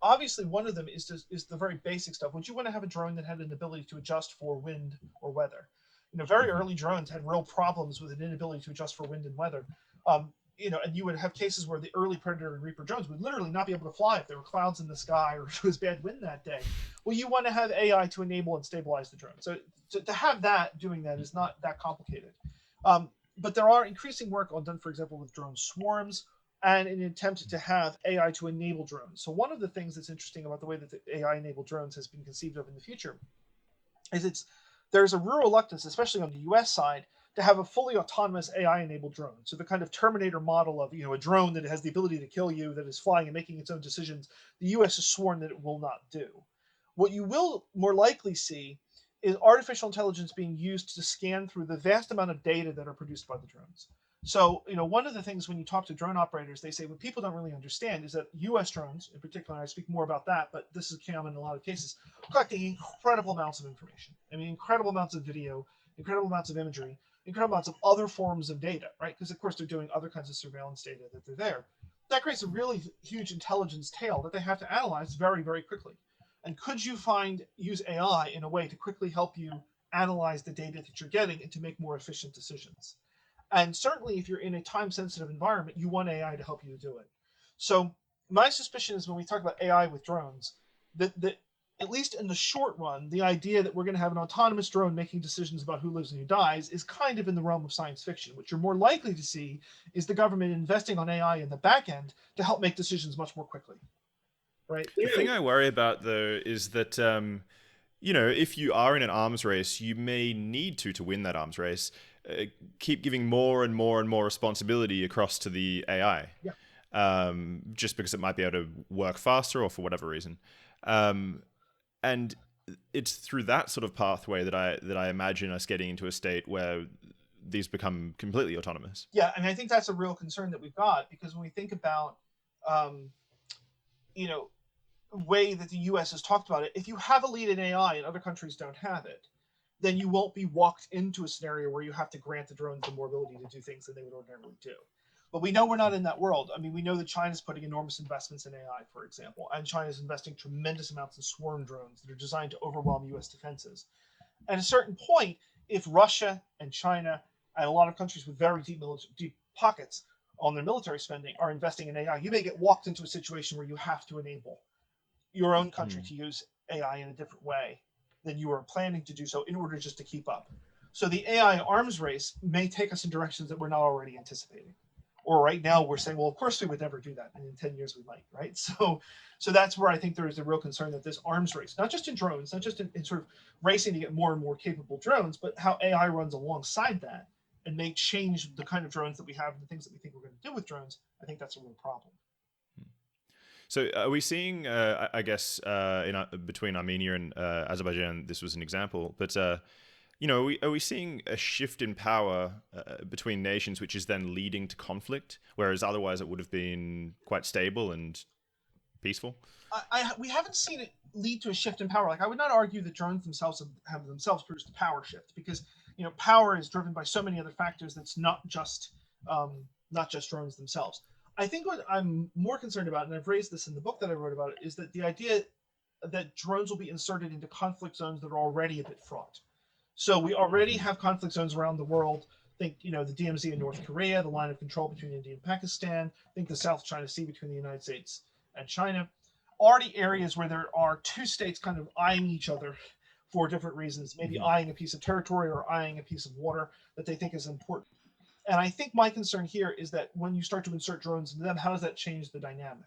Obviously, one of them is the very basic stuff. Would you want to have a drone that had an ability to adjust for wind or weather? Very early drones had real problems with an inability to adjust for wind and weather. And you would have cases where the early Predator and Reaper drones would literally not be able to fly if there were clouds in the sky or if it was bad wind that day. Well, you want to have AI to enable and stabilize the drone. So to have doing that is not that complicated. But there are increasing work done, for example, with drone swarms and an attempt to have AI to enable drones. So one of the things that's interesting about the way that the AI-enabled drones has been conceived of in the future is there's a real reluctance, especially on the US side, to have a fully autonomous AI-enabled drone. So the kind of Terminator model of a drone that has the ability to kill you, that is flying and making its own decisions, the US has sworn that it will not do. What you will more likely see is artificial intelligence being used to scan through the vast amount of data that are produced by the drones. So, one of the things when you talk to drone operators, they say what people don't really understand is that US drones, in particular, and I speak more about that, but this is common in a lot of cases, collecting incredible amounts of information. I mean, incredible amounts of video, incredible amounts of imagery, incredible amounts of other forms of data, right? Because, of course, they're doing other kinds of surveillance data that they're there. That creates a really huge intelligence tail that they have to analyze very, very quickly. And could you use AI in a way to quickly help you analyze the data that you're getting and to make more efficient decisions? And certainly, if you're in a time-sensitive environment, you want AI to help you do it. So my suspicion is when we talk about AI with drones, that at least in the short run, the idea that we're going to have an autonomous drone making decisions about who lives and who dies is kind of in the realm of science fiction. What you're more likely to see is the government investing on AI in the back end to help make decisions much more quickly. Right? The thing I worry about, though, is that if you are in an arms race, you may need to win that arms race. Keep giving more and more and more responsibility across to the AI, Yeah. just because it might be able to work faster or for whatever reason. And it's through that sort of pathway that I imagine us getting into a state where these become completely autonomous. Yeah, and I think that's a real concern that we've got, because when we think about, you know, way that the U.S. has talked about it, if you have a lead in AI and other countries don't have it, then you won't be walked into a scenario where you have to grant the drones the more ability to do things than they would ordinarily do. But we know we're not in that world. I mean, we know that China's putting enormous investments in AI, for example, and China's investing tremendous amounts in swarm drones that are designed to overwhelm U.S. defenses. At a certain point, if Russia and China and a lot of countries with very deep pockets on their military spending are investing in AI, you may get walked into a situation where you have to enable your own country to use AI in a different way than you were planning to do so in order just to keep up. So the AI arms race may take us in directions that we're not already anticipating. Or right now we're saying, well, of course we would never do that, and in 10 years we might, right? So that's where I think there is a real concern that this arms race, not just in drones, not just in sort of racing to get more and more capable drones, but how AI runs alongside that and may change the kind of drones that we have and the things that we think we're going to do with drones. I think that's a real problem. So are we seeing, I guess, between Armenia and Azerbaijan, this was an example, but are we seeing a shift in power between nations, which is then leading to conflict, whereas otherwise it would have been quite stable and peaceful? We haven't seen it lead to a shift in power. Like, I would not argue that drones themselves have themselves produced a power shift, because power is driven by so many other factors. That's not just drones themselves. I think what I'm more concerned about, and I've raised this in the book that I wrote about it, is that the idea that drones will be inserted into conflict zones that are already a bit fraught. So we already have conflict zones around the world. Think, the DMZ in North Korea, the line of control between India and Pakistan. Think the South China Sea between the United States and China. Already areas where there are two states kind of eyeing each other for different reasons, maybe eyeing a piece of territory or eyeing a piece of water that they think is important. And I think my concern here is that when you start to insert drones into them, how does that change the dynamic?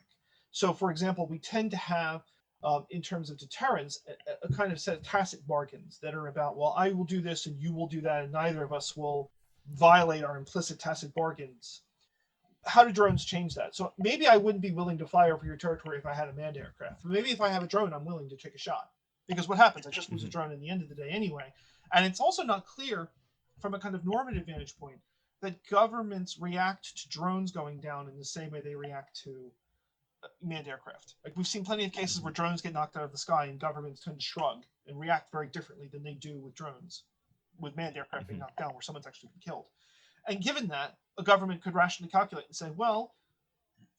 So, for example, we tend to have, in terms of deterrence, a kind of set of tacit bargains that are about, well, I will do this and you will do that, and neither of us will violate our implicit tacit bargains. How do drones change that? So maybe I wouldn't be willing to fly over your territory if I had a manned aircraft. But maybe if I have a drone, I'm willing to take a shot. Because what happens? I just lose a drone at the end of the day anyway. And it's also not clear from a kind of normative vantage point that governments react to drones going down in the same way they react to manned aircraft. Like, we've seen plenty of cases where drones get knocked out of the sky and governments tend to shrug and react very differently than they do with drones, with manned aircraft being knocked down where someone's actually been killed. And given that, a government could rationally calculate and say, well,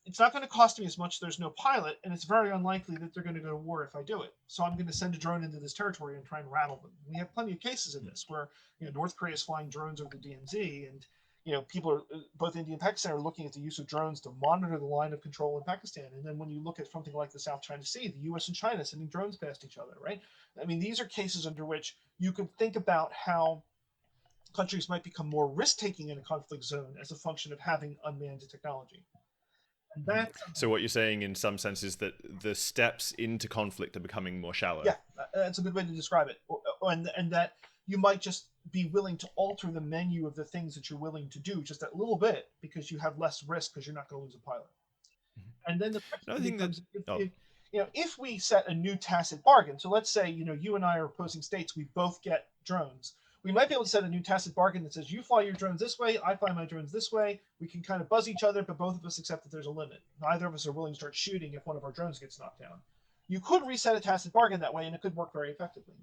it's not going to cost me as much, there's no pilot, and it's very unlikely that they're going to go to war if I do it. So I'm going to send a drone into this territory and try and rattle them. We have plenty of cases of this where North Korea is flying drones over the DMZ, and people are, both India and Pakistan are looking at the use of drones to monitor the line of control in Pakistan. And then when you look at something like the South China Sea, the U.S. and China sending drones past each other, right? I mean, these are cases under which you could think about how countries might become more risk-taking in a conflict zone as a function of having unmanned technology. And so what you're saying in some sense is that the steps into conflict are becoming more shallow. Yeah, that's a good way to describe it. And that you might just be willing to alter the menu of the things that you're willing to do just a little bit because you have less risk because you're not going to lose a pilot. And then the question becomes, if we set a new tacit bargain, so let's say, you and I are opposing states, we both get drones. We might be able to set a new tacit bargain that says, you fly your drones this way, I fly my drones this way. We can kind of buzz each other, but both of us accept that there's a limit. Neither of us are willing to start shooting if one of our drones gets knocked down. You could reset a tacit bargain that way, and it could work very effectively.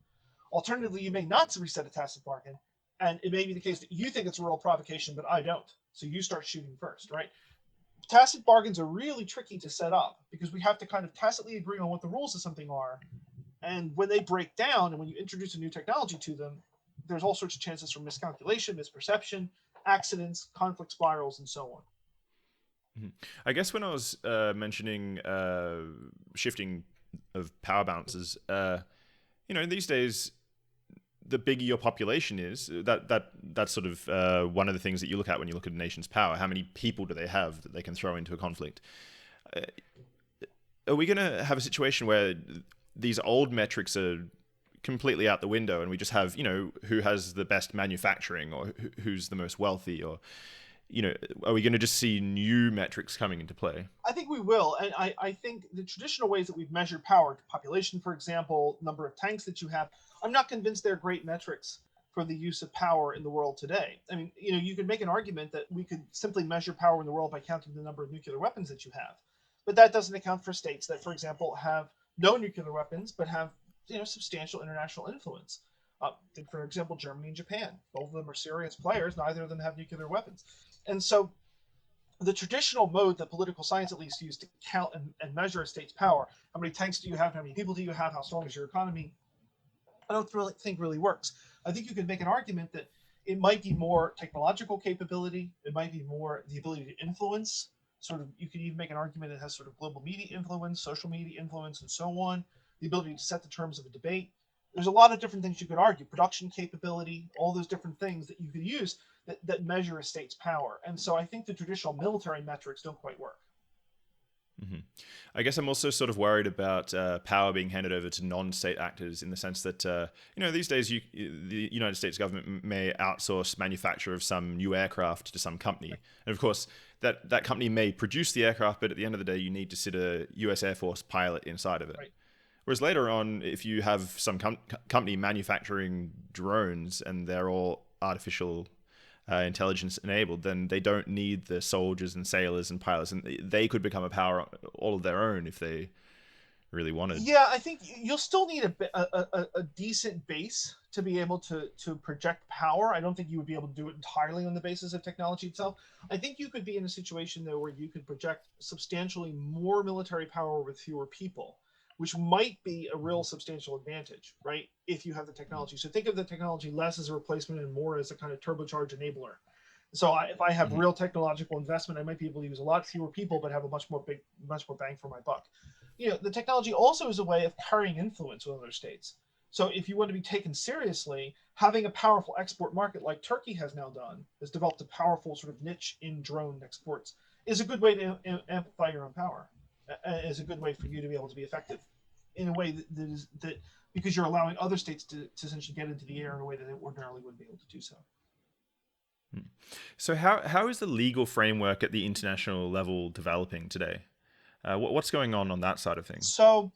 Alternatively, you may not reset a tacit bargain, and it may be the case that you think it's a real provocation, but I don't. So you start shooting first, right? Tacit bargains are really tricky to set up because we have to kind of tacitly agree on what the rules of something are. And when they break down and when you introduce a new technology to them, there's all sorts of chances for miscalculation, misperception, accidents, conflict spirals, and so on. I guess when I was mentioning shifting of power balances. These days, the bigger your population is, that's sort of one of the things that you look at when you look at a nation's power. How many people do they have that they can throw into a conflict? Are we going to have a situation where these old metrics are completely out the window and we just have, who has the best manufacturing or who's the most wealthy, or, are we going to just see new metrics coming into play? I think we will. And I think the traditional ways that we've measured power, population, for example, number of tanks that you have, I'm not convinced they're great metrics for the use of power in the world today. I mean, you could make an argument that we could simply measure power in the world by counting the number of nuclear weapons that you have. But that doesn't account for states that, for example, have no nuclear weapons but have substantial international influence. Think, for example, Germany and Japan. Both of them are serious players. Neither of them have nuclear weapons. And so the traditional mode that political science at least use to count and measure a state's power, how many tanks do you have, how many people do you have, how strong is your economy, I don't really think really works. I think you could make an argument that it might be more technological capability, it might be more the ability to influence. Sort of, you could even make an argument it has sort of global media influence, social media influence, and so on. The ability to set the terms of a debate. There's a lot of different things you could argue. Production capability, all those different things that you could use that measure a state's power. And so I think the traditional military metrics don't quite work. Mm-hmm. I guess I'm also sort of worried about power being handed over to non-state actors, in the sense that these days the United States government may outsource manufacture of some new aircraft to some company, and of course that company may produce the aircraft, but at the end of the day you need to sit a U.S. Air Force pilot inside of it. Right. Whereas later on, if you have some company manufacturing drones and they're all artificial intelligence enabled, then they don't need the soldiers and sailors and pilots, and they could become a power all of their own if they really wanted. Yeah, I think you'll still need a decent base to be able to project power. I don't think you would be able to do it entirely on the basis of technology itself. I think you could be in a situation, though, where you could project substantially more military power with fewer people, which might be a real substantial advantage, right? If you have the technology. So think of the technology less as a replacement and more as a kind of turbocharged enabler. So if I have real technological investment, I might be able to use a lot fewer people, but have a much more bang for my buck. The technology also is a way of carrying influence with other states. So if you want to be taken seriously, having a powerful export market like Turkey has now done, has developed a powerful sort of niche in drone exports, is a good way to amplify your own power. Is a good way for you to be able to be effective in a way that because you're allowing other states to essentially get into the air in a way that they ordinarily wouldn't be able to do so. So how is the legal framework at the international level developing today? What's going on that side of things? So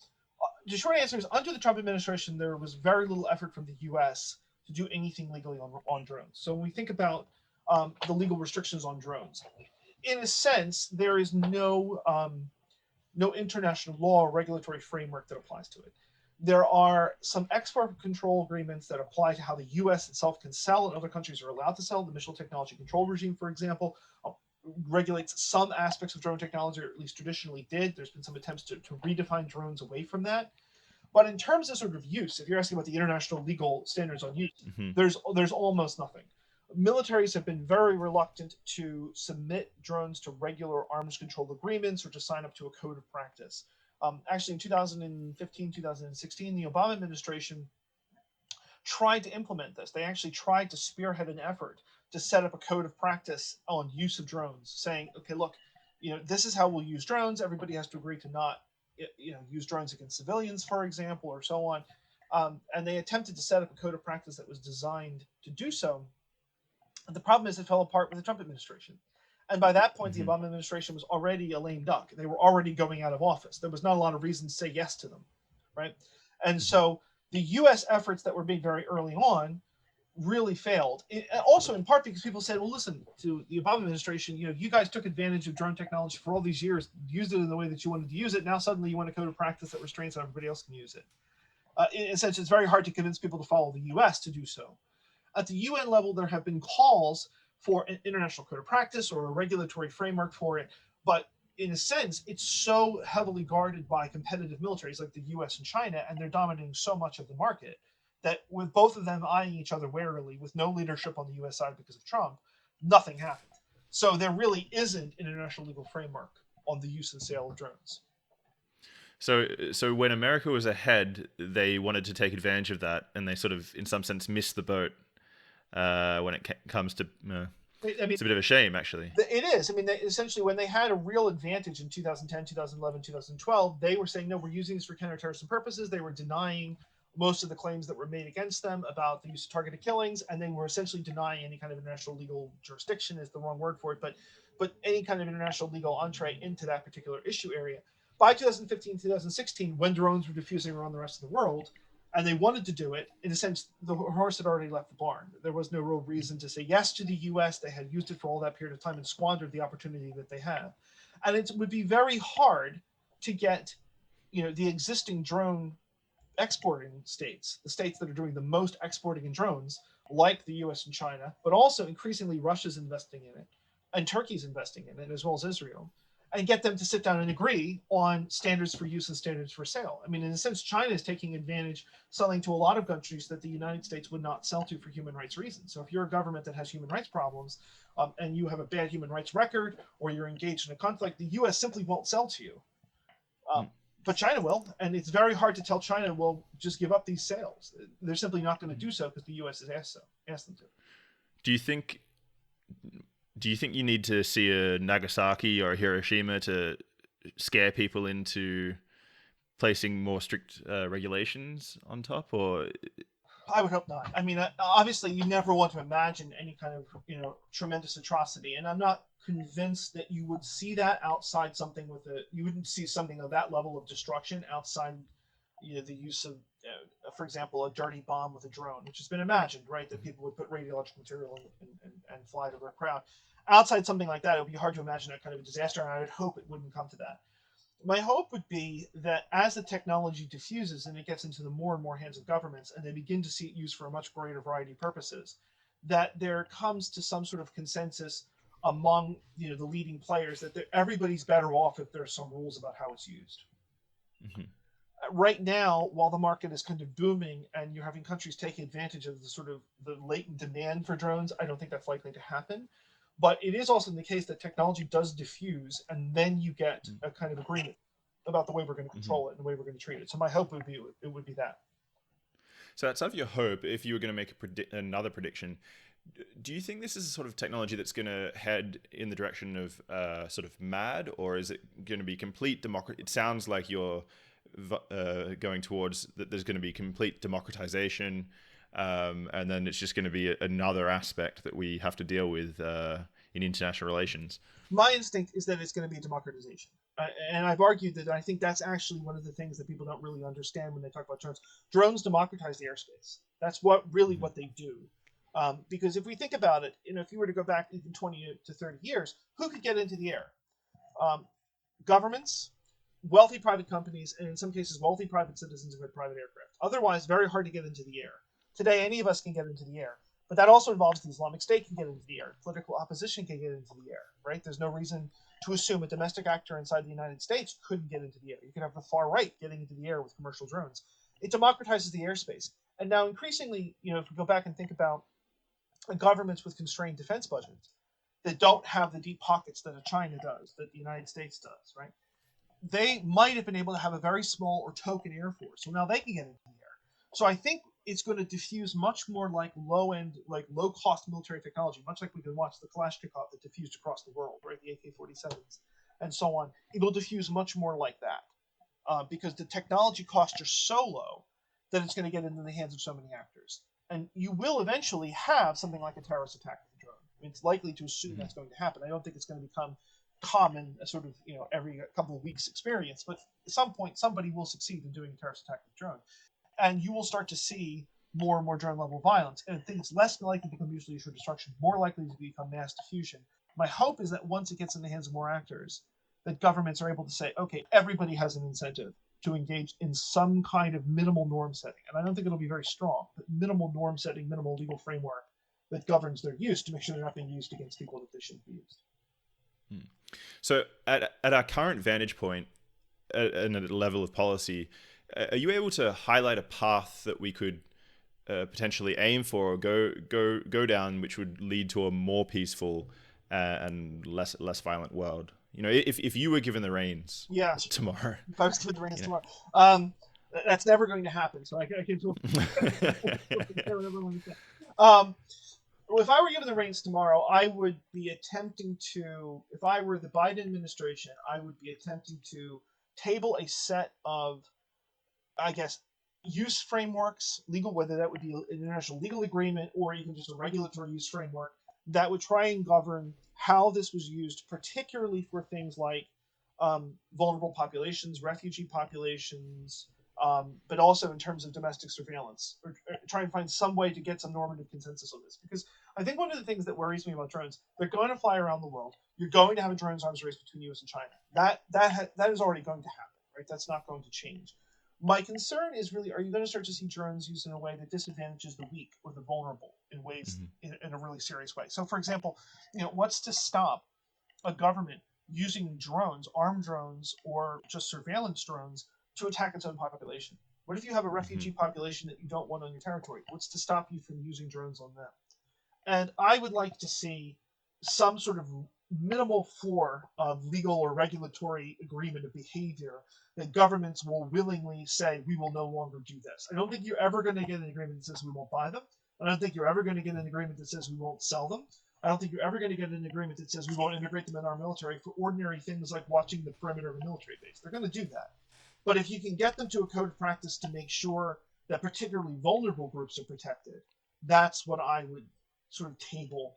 the short answer is, under the Trump administration, there was very little effort from the U.S. to do anything legally on drones. So when we think about the legal restrictions on drones, in a sense, there is no international law or regulatory framework that applies to it. There are some export control agreements that apply to how the U.S. itself can sell and other countries are allowed to sell. The Missile Technology Control Regime, for example, regulates some aspects of drone technology, or at least traditionally did. There's been some attempts to redefine drones away from that. But in terms of sort of use, if you're asking about the international legal standards on use, there's almost nothing. Militaries have been very reluctant to submit drones to regular arms control agreements or to sign up to a code of practice. Actually, in 2015, 2016, the Obama administration tried to implement this. They actually tried to spearhead an effort to set up a code of practice on use of drones, saying, okay, look, this is how we'll use drones. Everybody has to agree to not, use drones against civilians, for example, or so on. And they attempted to set up a code of practice that was designed to do so. And the problem is it fell apart with the Trump administration. And by that point, the Obama administration was already a lame duck. They were already going out of office. There was not a lot of reason to say yes to them, right? And so the U.S. efforts that were made very early on really failed. Also, in part because people said, well, listen, to the Obama administration, you guys took advantage of drone technology for all these years, used it in the way that you wanted to use it. Now suddenly you want a code of practice that restrains how everybody else can use it. In a sense, it's very hard to convince people to follow the U.S. to do so. At the UN level, there have been calls for an international code of practice or a regulatory framework for it. But in a sense, it's so heavily guarded by competitive militaries like the US and China, and they're dominating so much of the market, that with both of them eyeing each other warily, with no leadership on the US side because of Trump, nothing happened. So there really isn't an international legal framework on the use and sale of drones. So when America was ahead, they wanted to take advantage of that, and they sort of, in some sense, missed the boat when it comes to. I mean, It's a bit of a shame, actually. it is. I mean, essentially, when they had a real advantage in 2010, 2011, 2012, they were saying, no, we're using this for counterterrorism purposes. They were denying most of the claims that were made against them about the use of targeted killings, and they were essentially denying any kind of international legal jurisdiction is the wrong word for it, but any kind of international legal entree into that particular issue area. By 2015, 2016, when drones were diffusing around the rest of the world, and they wanted to do it, in a sense, the horse had already left the barn. There was no real reason to say yes to the US. They had used it for all that period of time and squandered the opportunity that they had. And it would be very hard to get, the existing drone exporting states, the states that are doing the most exporting in drones, like the US and China, but also increasingly Russia's investing in it, and Turkey's investing in it, as well as Israel, and get them to sit down and agree on standards for use and standards for sale. I mean, in a sense, China is taking advantage, selling to a lot of countries that the United States would not sell to for human rights reasons. So if you're a government that has human rights problems and you have a bad human rights record, or you're engaged in a conflict, the U.S. simply won't sell to you. But China will, and it's very hard to tell China, well, just give up these sales. They're simply not going to do so because the U.S. has asked them to. Do you think you need to see a Nagasaki or a Hiroshima to scare people into placing more strict regulations on top, or? I would hope not. I mean, obviously, you never want to imagine any kind of, tremendous atrocity, and I'm not convinced that you would see that outside something you wouldn't see something of that level of destruction outside, the use of, for example, a dirty bomb with a drone, which has been imagined, right? That people would put radiological material and fly it over a crowd. Outside something like that, it would be hard to imagine that kind of a disaster, and I would hope it wouldn't come to that. My hope would be that as the technology diffuses and it gets into the more and more hands of governments, and they begin to see it used for a much greater variety of purposes, that there comes to some sort of consensus among the leading players that everybody's better off if there's some rules about how it's used. Mm-hmm. Right now, while the market is kind of booming and you're having countries taking advantage of the sort of the latent demand for drones, I don't think that's likely to happen. But it is also the case that technology does diffuse, and then you get a kind of agreement about the way we're going to control it and the way we're going to treat it. So my hope would be it would be that. So outside of your hope, if you were going to make another prediction, do you think this is a sort of technology that's going to head in the direction of sort of MAD, or is it going to be complete democracy? It sounds like you're going towards that there's going to be complete democratization, and then it's just going to be another aspect that we have to deal with in international relations. My instinct is that it's going to be democratization. And I've argued that I think that's actually one of the things that people don't really understand when they talk about drones. Drones democratize the airspace. That's what they do. Because if we think about it, if you were to go back even 20 to 30 years, who could get into the air? Governments, wealthy private companies, and in some cases, wealthy private citizens who had private aircraft. Otherwise, very hard to get into the air. Today, any of us can get into the air. But that also involves the Islamic State can get into the air. Political opposition can get into the air, right? There's no reason to assume a domestic actor inside the United States couldn't get into the air. You could have the far right getting into the air with commercial drones. It democratizes the airspace. And now increasingly, if we go back and think about governments with constrained defense budgets that don't have the deep pockets that a China does, that the United States does, right? They might have been able to have a very small or token air force. So now they can get into the air. So I think it's going to diffuse much more like low-end, like low-cost military technology, much like we can watch the Kalashnikov that diffused across the world, right? The AK-47s and so on. It will diffuse much more like that because the technology costs are so low that it's going to get into the hands of so many actors. And you will eventually have something like a terrorist attack with a drone. I mean, it's likely to assume that's going to happen. I don't think it's going to become common, a sort of, every couple of weeks experience, but at some point, somebody will succeed in doing a terrorist attack with a drone. And you will start to see more and more drone-level violence. And I think it's less likely to become mutually assured destruction, more likely to become mass diffusion. My hope is that once it gets in the hands of more actors, that governments are able to say, okay, everybody has an incentive to engage in some kind of minimal norm setting. And I don't think it'll be very strong, but minimal norm setting, minimal legal framework that governs their use to make sure they're not being used against people that they shouldn't be used. So at our current vantage point and at a level of policy, are you able to highlight a path that we could potentially aim for or go down, which would lead to a more peaceful and less violent world? You know, if you were given the reins Yeah, tomorrow, if I was given the reins you know. tomorrow, that's never going to happen. So I can feel if I were given the reins tomorrow, I would be attempting to, if I were the Biden administration, I would be attempting to table a set of, I guess, use frameworks, legal, whether that would be an international legal agreement or even just a regulatory use framework that would try and govern how this was used, particularly for things like vulnerable populations, refugee populations, but also in terms of domestic surveillance, or try and find some way to get some normative consensus on this. Because I think one of the things that worries me about drones, they're going to fly around the world. You're going to have a drones arms race between U.S. and China. That is already going to happen, right? That's not going to change. My concern is really, are you going to start to see drones used in a way that disadvantages the weak or the vulnerable in ways in a really serious way? So, for example, what's to stop a government using drones, armed drones, or just surveillance drones to attack its own population? What if you have a refugee population that you don't want on your territory? What's to stop you from using drones on them? And I would like to see some sort of minimal floor of legal or regulatory agreement of behavior that governments will willingly say, we will no longer do this. I don't think you're ever going to get an agreement that says we won't buy them. I don't think you're ever going to get an agreement that says we won't sell them. I don't think you're ever going to get an agreement that says we won't integrate them in our military for ordinary things like watching the perimeter of a military base. They're going to do that. But if you can get them to a code of practice to make sure that particularly vulnerable groups are protected, that's what I would sort of table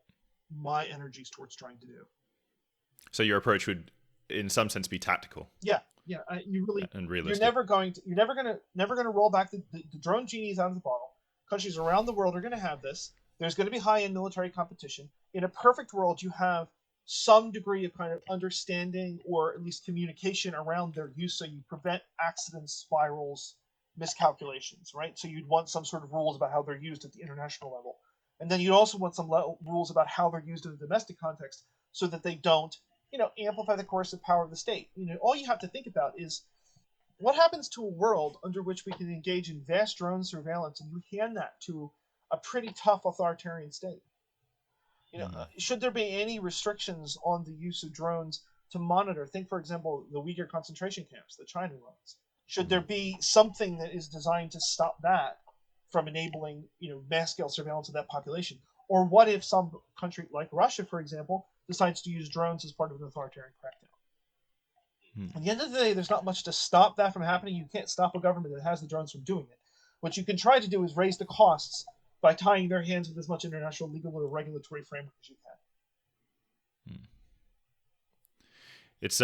my energies towards trying to do. So your approach would, in some sense, be tactical. Yeah. You really and realistic. You're never going to roll back the drone genies out of the bottle. Countries around the world are going to have this. There's going to be high-end military competition. In a perfect world, you have some degree of kind of understanding or at least communication around their use, so you prevent accidents, spirals, miscalculations, right? So you'd want some sort of rules about how they're used at the international level. And then you'd also want some rules about how they're used in the domestic context so that they don't, amplify the coercive power of the state. All you have to think about is what happens to a world under which we can engage in vast drone surveillance and you hand that to a pretty tough authoritarian state. Should there be any restrictions on the use of drones to monitor? Think, for example, the Uyghur concentration camps that China runs. Should there be something that is designed to stop that from enabling, mass-scale surveillance of that population? Or what if some country like Russia, for example, decides to use drones as part of an authoritarian crackdown? At the end of the day, there's not much to stop that from happening. You can't stop a government that has the drones from doing it. What you can try to do is raise the costs by tying their hands with as much international legal or regulatory framework as you can. It's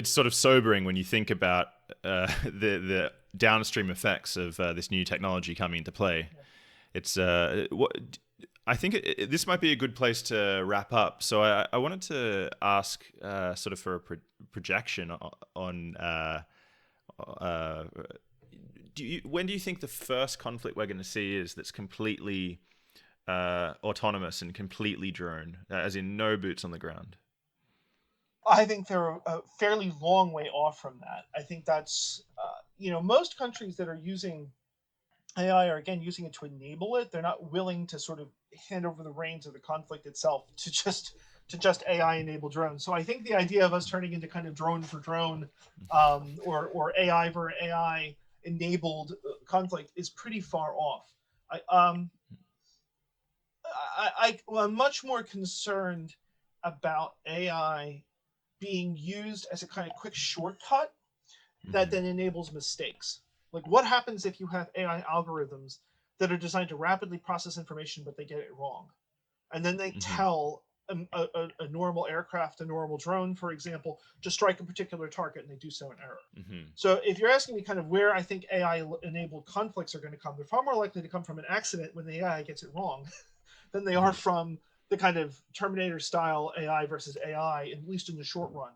sort of sobering when you think about the downstream effects of this new technology coming into play. Yeah. I think this might be a good place to wrap up. So I wanted to ask sort of for a projection on when do you think the first conflict we're going to see is that's completely autonomous and completely drone, as in no boots on the ground? I think they're a fairly long way off from that. I think that's, most countries that are using AI are, again, using it to enable it. They're not willing to sort of hand over the reins of the conflict itself to just AI-enabled drones. So I think the idea of us turning into kind of drone for drone or AI for AI-enabled conflict is pretty far off. I'm much more concerned about AI being used as a kind of quick shortcut that then enables mistakes. Like, what happens if you have AI algorithms that are designed to rapidly process information, but they get it wrong? And then they tell a normal aircraft, a normal drone, for example, to strike a particular target, and they do so in error. So if you're asking me kind of where I think AI-enabled conflicts are going to come, they're far more likely to come from an accident when the AI gets it wrong than they are from the kind of Terminator-style AI versus AI, at least in the short run.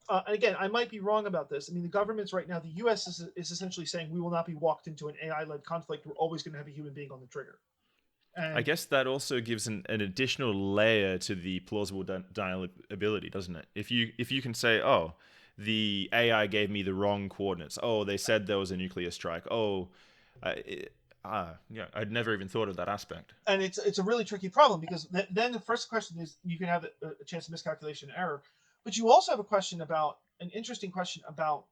And again, I might be wrong about this. I mean, the governments right now, the U.S. is essentially saying we will not be walked into an AI-led conflict. We're always going to have a human being on the trigger. And I guess that also gives an additional layer to the plausible deniability, doesn't it? If you can say, oh, the AI gave me the wrong coordinates. Oh, they said there was a nuclear strike. Oh, Yeah, I'd never even thought of that aspect. And it's a really tricky problem, because then the first question is, you can have a chance of miscalculation and error, but you also have an interesting question about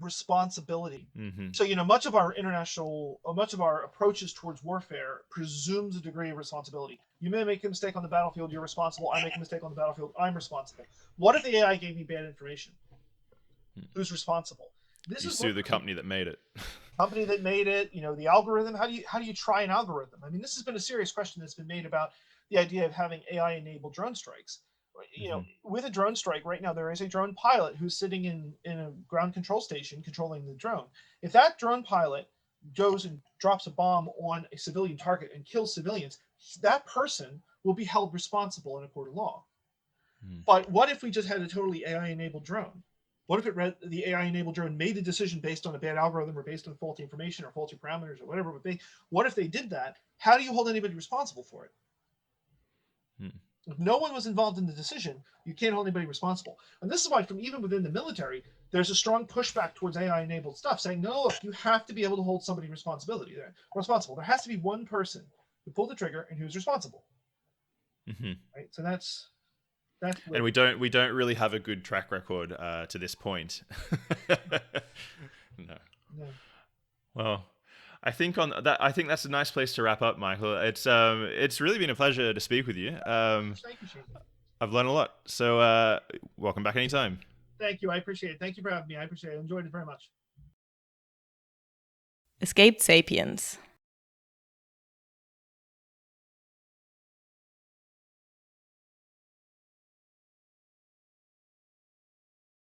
responsibility. Mm-hmm. So, much of our approaches towards warfare presumes a degree of responsibility. You may make a mistake on the battlefield, you're responsible. I make a mistake on the battlefield, I'm responsible. What if the AI gave me bad information? Who's responsible? This You is sue the company that made it. company that made it, the algorithm. How do you try an algorithm? I mean, this has been a serious question that's been made about the idea of having AI enabled drone strikes. Mm-hmm. With a drone strike right now, there is a drone pilot who's sitting in a ground control station controlling the drone. If that drone pilot goes and drops a bomb on a civilian target and kills civilians, that person will be held responsible in a court of law. Mm-hmm. But what if we just had a totally AI enabled drone? What if the AI enabled drone made a decision based on a bad algorithm, or based on faulty information or faulty parameters or whatever? What if they did that? How do you hold anybody responsible for it? If no one was involved in the decision, you can't hold anybody responsible. And this is why, from even within the military, there's a strong pushback towards AI-enabled stuff, saying, no, look, you have to be able to hold somebody responsible. There has to be one person who pulled the trigger and who's responsible. Mm-hmm. Right? So that's and we don't really have a good track record to this point. No. Well, I think that's a nice place to wrap up, Michael. It's really been a pleasure to speak with you. Thank you, Shane. I've learned a lot. So welcome back anytime. Thank you. I appreciate it. Thank you for having me. I appreciate it. I enjoyed it very much. Escaped Sapiens.